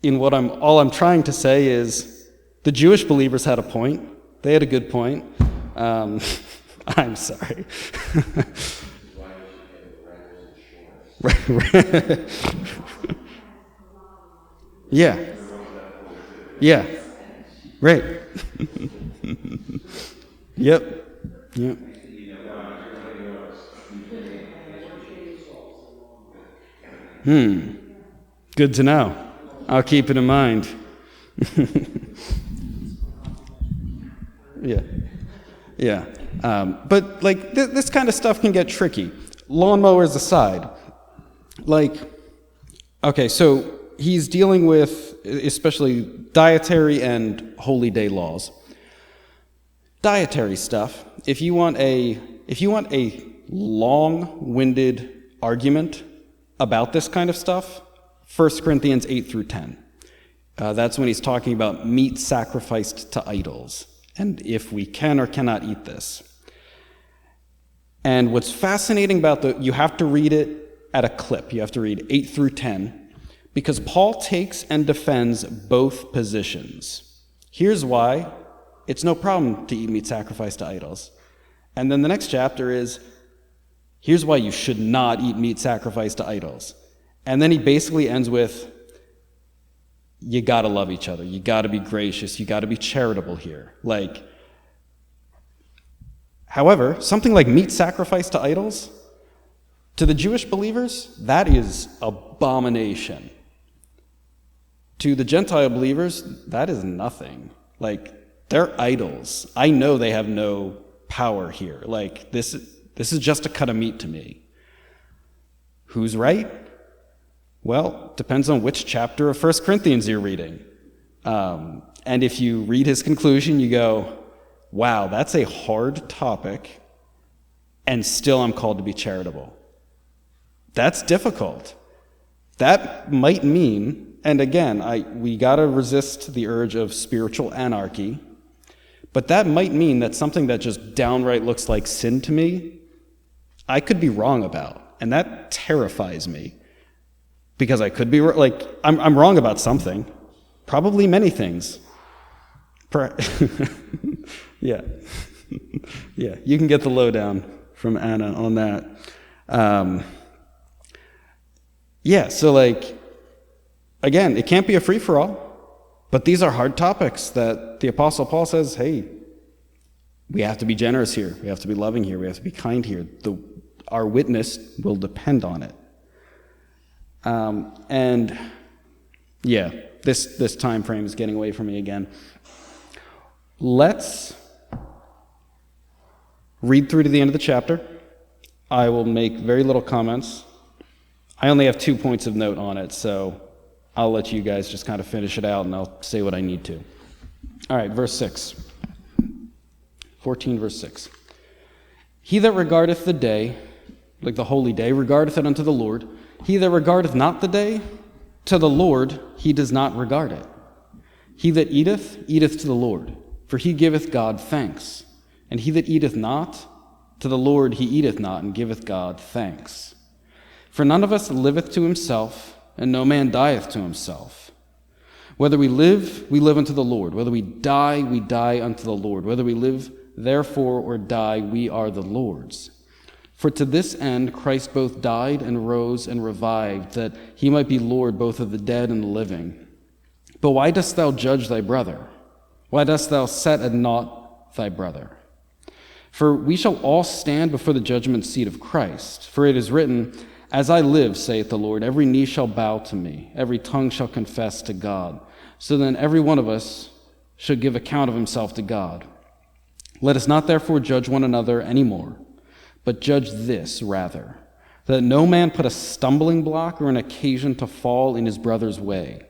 in what all I'm trying to say is the Jewish believers had a point. They had a good point. I'm sorry. Yeah. Yeah. Right. Yep. Good to know. I'll keep it in mind. Yeah. But like this kind of stuff can get tricky. Lawnmowers aside, okay, so he's dealing with especially dietary and holy day laws. Dietary stuff. If you want a long-winded argument about this kind of stuff, 1 Corinthians 8 through 10. That's when he's talking about meat sacrificed to idols, and if we can or cannot eat this. And what's fascinating about you have to read it at a clip. You have to read 8 through 10, because Paul takes and defends both positions. Here's why it's no problem to eat meat sacrificed to idols. And then the next chapter is, here's why you should not eat meat sacrificed to idols. And then he basically ends with, you gotta love each other. You gotta be gracious. You gotta be charitable here. However, something like meat sacrificed to idols, to the Jewish believers, that is abomination. To the Gentile believers, that is nothing. They're idols. I know they have no power here. This is just a cut of meat to me. Who's right? Well, depends on which chapter of 1 Corinthians you're reading. And if you read his conclusion, you go, wow, that's a hard topic, and still I'm called to be charitable. That's difficult. That might mean, and again, we got to resist the urge of spiritual anarchy, but that might mean that something that just downright looks like sin to me, I could be wrong about, and that terrifies me. Because I could be, I'm wrong about something. Probably many things. Yeah. Yeah, you can get the lowdown from Anna on that. Again, it can't be a free-for-all, but these are hard topics that the Apostle Paul says, hey, we have to be generous here. We have to be loving here. We have to be kind here. Our witness will depend on it. This time frame is getting away from me again. Let's read through to the end of the chapter. I will make very little comments. I only have 2 points of note on it, so I'll let you guys just kind of finish it out, and I'll say what I need to. All right, verse 6. 14, verse 6. He that regardeth the day, like the holy day, regardeth it unto the Lord. He that regardeth not the day, to the Lord he does not regard it. He that eateth, eateth to the Lord, for he giveth God thanks. And he that eateth not, to the Lord he eateth not, and giveth God thanks. For none of us liveth to himself, and no man dieth to himself. Whether we live unto the Lord. Whether we die unto the Lord. Whether we live, therefore, or die, we are the Lord's. For to this end Christ both died and rose and revived, that he might be Lord both of the dead and the living. But why dost thou judge thy brother? Why dost thou set at naught thy brother? For we shall all stand before the judgment seat of Christ. For it is written, As I live, saith the Lord, every knee shall bow to me, every tongue shall confess to God. So then every one of us should give account of himself to God. Let us not therefore judge one another any more, but judge this rather, that no man put a stumbling block or an occasion to fall in his brother's way.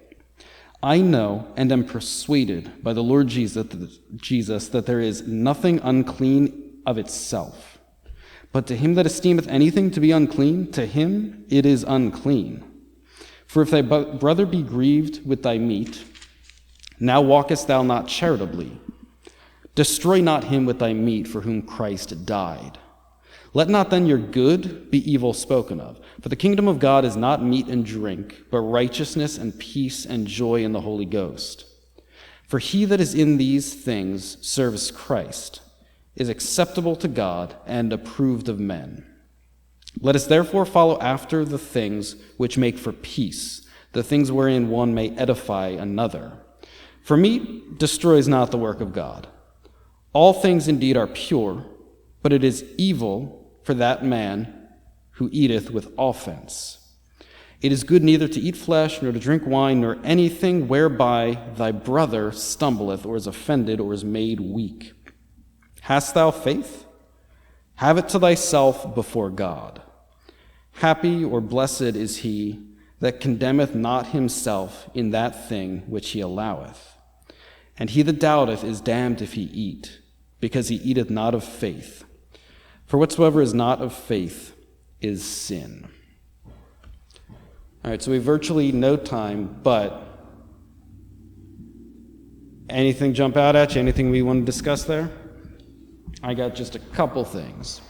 I know and am persuaded by the Lord Jesus that there is nothing unclean of itself. But to him that esteemeth anything to be unclean, to him it is unclean. For if thy brother be grieved with thy meat, now walkest thou not charitably. Destroy not him with thy meat for whom Christ died. Let not then your good be evil spoken of. For the kingdom of God is not meat and drink, but righteousness and peace and joy in the Holy Ghost. For he that is in these things serves Christ, is acceptable to God and approved of men. Let us therefore follow after the things which make for peace, the things wherein one may edify another. For meat destroys not the work of God. All things indeed are pure, but it is evil for that man who eateth with offense. It is good neither to eat flesh, nor to drink wine, nor anything whereby thy brother stumbleth, or is offended, or is made weak. Hast thou faith? Have it to thyself before God. Happy or blessed is he that condemneth not himself in that thing which he alloweth. And he that doubteth is damned if he eat, because he eateth not of faith. For whatsoever is not of faith is sin. All right, so we have virtually no time, but anything jump out at you? Anything we want to discuss there? I got just a couple things.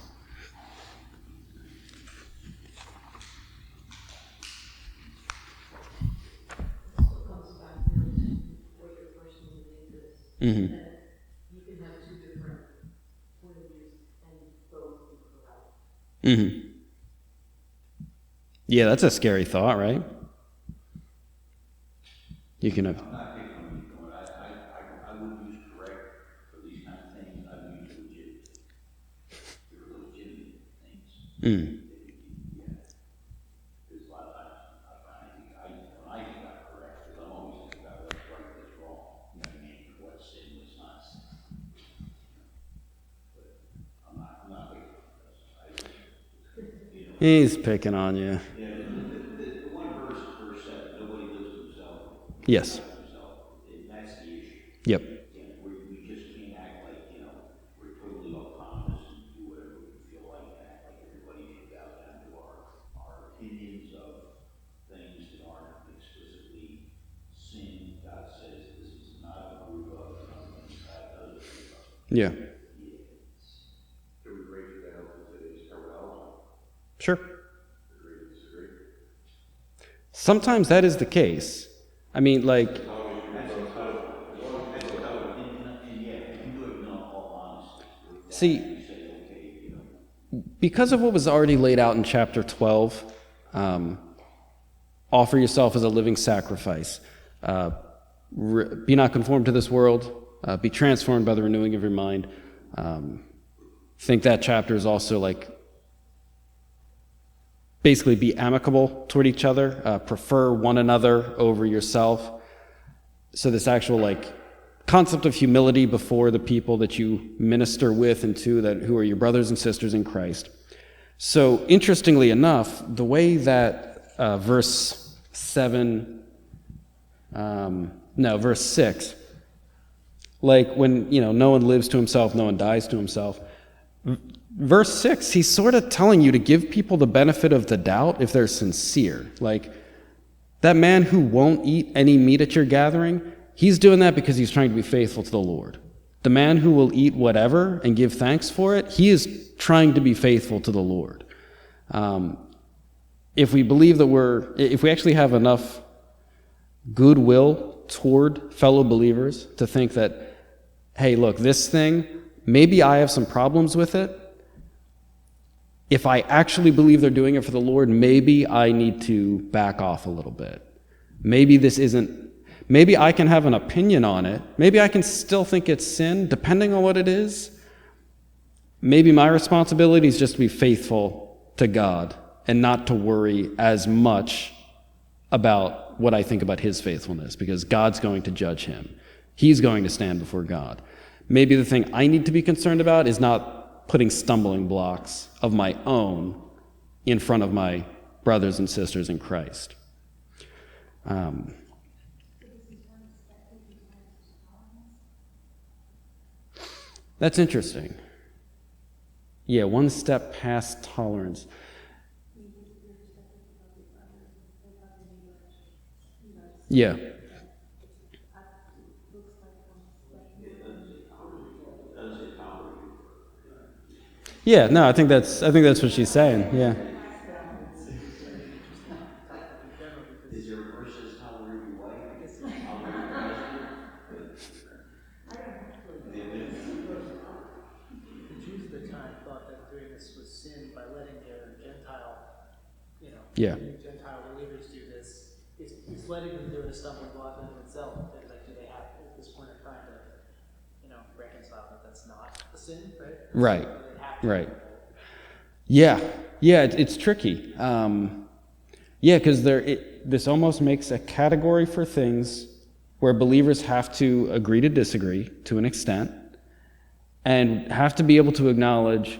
Mm-hmm. You can have two different point of views and both be correct. Mm-hmm. Yeah, that's a scary thought, right? You can have. I'm not picking on you, but I wouldn't use correct for these kind of things. I would use legit. They're legitimate things. Mm. Because a lot of times when I think I'm correct, because I'm always thinking about what's right, what's wrong. You know what I mean? What's sin, what's not sin. But I'm not picking on this. He's picking on you. Yeah, the one verse, verse 7, nobody lives to himself. Yes. And that's the issue. Yep. And we just can't act like, we're totally autonomous and do whatever we feel like and act like everybody should bow down to our opinions of things that aren't explicitly sin. God says this is not a group of, God does approve of. Yeah. Can we break it down to today's terminology? Sure. Agree to disagree? Sometimes that is the case. I mean, like, And yeah, if you do it in all honesty, see, you say, okay, because of what was already laid out in chapter 12, offer yourself as a living sacrifice. Be not conformed to this world. Be transformed by the renewing of your mind. I think that chapter is also like, basically be amicable toward each other, prefer one another over yourself. So this actual like concept of humility before the people that you minister with and to, that who are your brothers and sisters in Christ. So interestingly enough, the way that verse 7 No, verse 6. Like when, no one lives to himself, no one dies to himself. Verse 6, he's sort of telling you to give people the benefit of the doubt if they're sincere. Like, that man who won't eat any meat at your gathering, he's doing that because he's trying to be faithful to the Lord. The man who will eat whatever and give thanks for it, he is trying to be faithful to the Lord. If we believe that if we actually have enough goodwill toward fellow believers to think that, hey, look, this thing, maybe I have some problems with it. If I actually believe they're doing it for the Lord, maybe I need to back off a little bit. Maybe I can have an opinion on it. Maybe I can still think it's sin, depending on what it is. Maybe my responsibility is just to be faithful to God and not to worry as much about what I think about his faithfulness, because God's going to judge him. He's going to stand before God. Maybe the thing I need to be concerned about is not putting stumbling blocks of my own in front of my brothers and sisters in Christ. That's interesting. Yeah, one step past tolerance. Yeah. Yeah, no, I think that's what she's saying. Yeah. Is there a verse that says tolerate your wife? Tolerate your husband? The Jews at the time thought that doing this was sin by letting their Gentile, Yeah. Gentile believers do this. It's letting them do it a stumbling block in itself. It's like, do they have at this point of trying to, reconcile that that's not a sin, right? Right. So they have to. Right. Yeah. Yeah, it's tricky. Because this almost makes a category for things where believers have to agree to disagree to an extent and have to be able to acknowledge,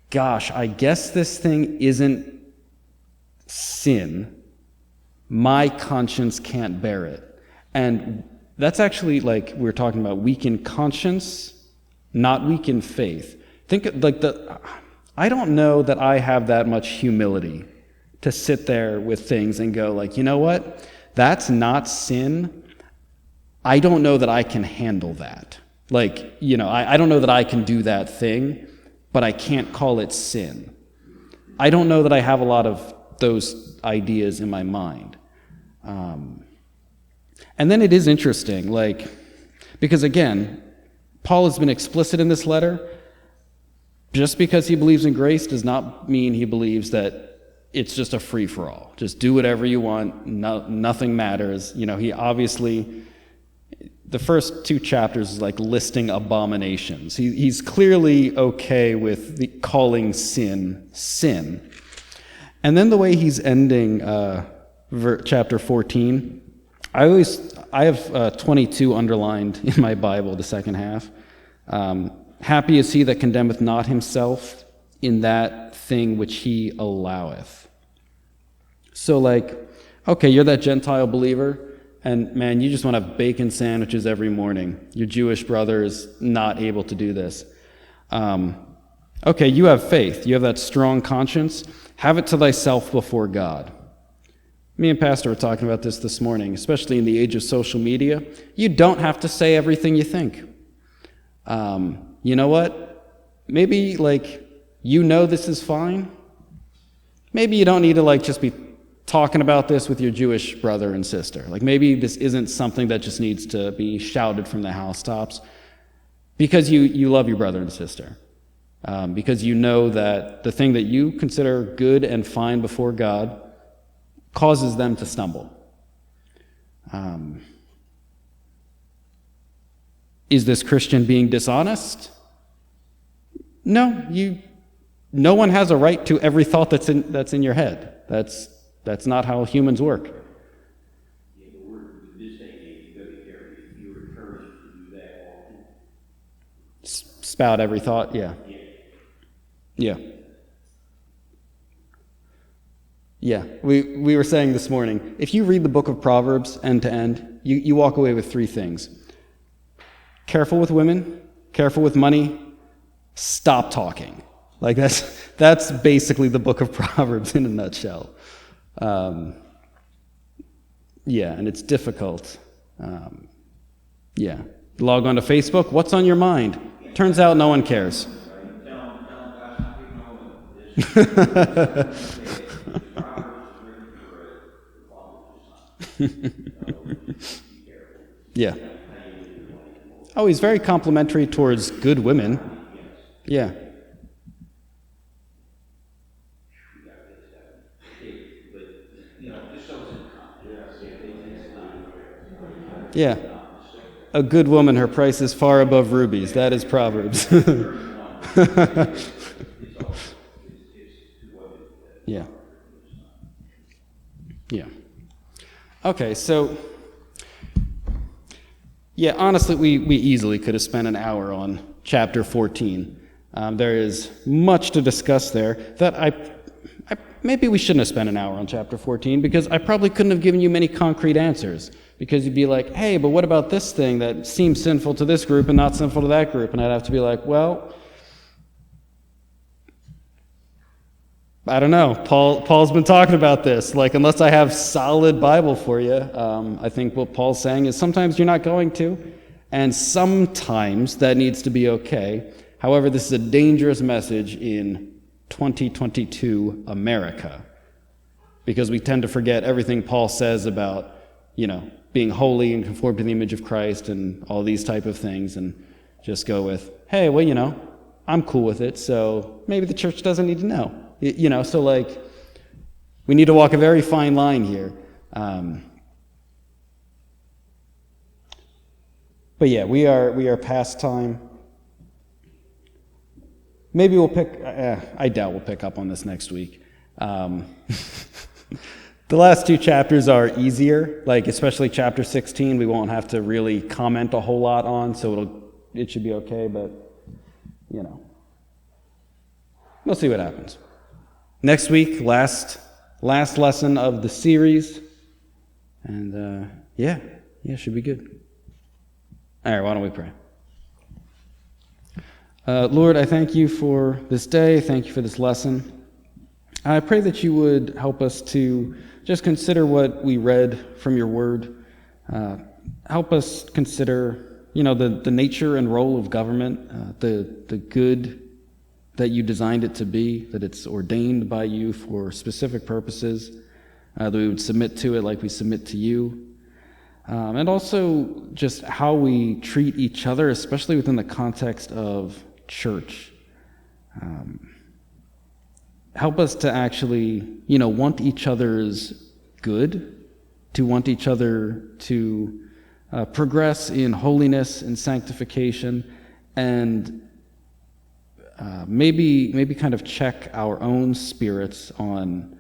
gosh, I guess this thing isn't sin. My conscience can't bear it. And that's actually, like we were talking about, weak in conscience, not weak in faith. I don't know that I have that much humility to sit there with things and go like, you know what? That's not sin. I don't know that I can handle that. I don't know that I can do that thing, but I can't call it sin. I don't know that I have a lot of those ideas in my mind. And then it is interesting, because again, Paul has been explicit in this letter. Just because he believes in grace does not mean he believes that it's just a free-for-all. Just do whatever you want, nothing matters. He obviously, the first 2 chapters is like listing abominations. He's clearly okay with calling sin. And then the way he's ending chapter 14, I have 22 underlined in my Bible, the second half. Happy is he that condemneth not himself in that thing which he alloweth. So okay, you're that Gentile believer, and man, you just want to have bacon sandwiches every morning. Your Jewish brother is not able to do this. Okay, you have faith. You have that strong conscience. Have it to thyself before God. Me and Pastor were talking about this morning, especially in the age of social media. You don't have to say everything you think. You know what? Maybe, this is fine. Maybe you don't need to, just be talking about this with your Jewish brother and sister. Maybe this isn't something that just needs to be shouted from the housetops because you love your brother and sister. Because you know that the thing that you consider good and fine before God causes them to stumble. Is this Christian being dishonest? No, no one has a right to every thought that's in your head. That's not how humans work. Yeah, but we're in this day and age, you gotta be careful. You're encouraged to do that often. Spout every thought, yeah. Yeah. Yeah, we were saying this morning, if you read the book of Proverbs end to end, you walk away with three things. Careful with women, careful with money, stop talking. Like that's basically the book of Proverbs in a nutshell. Yeah, and it's difficult. Yeah. Log on to Facebook, what's on your mind? Turns out no one cares. Yeah. Oh, he's very complimentary towards good women. Yeah. Yeah. A good woman, her price is far above rubies. That is Proverbs. Yeah. Yeah. Okay, so, yeah, honestly, we easily could have spent an hour on chapter 14. There is much to discuss there that maybe we shouldn't have spent an hour on chapter 14 because I probably couldn't have given you many concrete answers because you'd be like, hey, but what about this thing that seems sinful to this group and not sinful to that group? And I'd have to be like, well, I don't know. Paul's been talking about this. Like, unless I have solid Bible for you, I think what Paul's saying is sometimes you're not going to, and sometimes that needs to be okay. However, this is a dangerous message in 2022 America because we tend to forget everything Paul says about, being holy and conform to the image of Christ and all these type of things and just go with, hey, well, I'm cool with it, so maybe the church doesn't need to know. So like, we need to walk a very fine line here. But yeah, we are past time. Maybe we'll I doubt we'll pick up on this next week. The last two chapters are easier, like especially chapter 16, we won't have to really comment a whole lot on, so it should be okay, but, we'll see what happens. Next week, last lesson of the series, and yeah, should be good. All right, why don't we pray? Lord, I thank you for this day. Thank you for this lesson. I pray that you would help us to just consider what we read from your word. Help us consider, the nature and role of government, the good that you designed it to be, that it's ordained by you for specific purposes, that we would submit to it like we submit to you. And also just how we treat each other, especially within the context of church. Help us to actually, want each other's good, to want each other to progress in holiness and sanctification, and maybe kind of check our own spirits on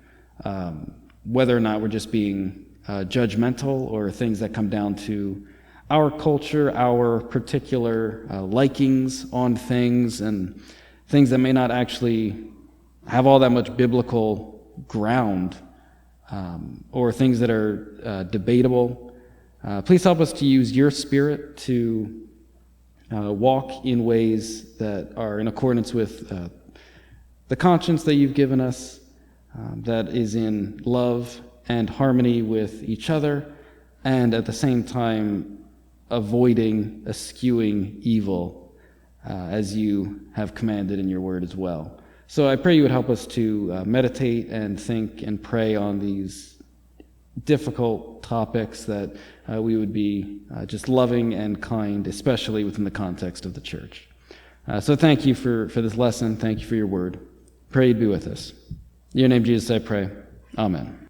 whether or not we're just being judgmental or things that come down to our culture, our particular likings on things, and things that may not actually have all that much biblical ground, or things that are debatable. Please help us to use your Spirit to walk in ways that are in accordance with the conscience that you've given us, that is in love and harmony with each other, and at the same time avoiding eschewing evil as you have commanded in your word as well. So I pray you would help us to meditate and think and pray on these difficult topics, that we would be just loving and kind, especially within the context of the church. So thank you for this lesson. Thank you for your word. Pray you'd be with us. In your name, Jesus, I pray. Amen.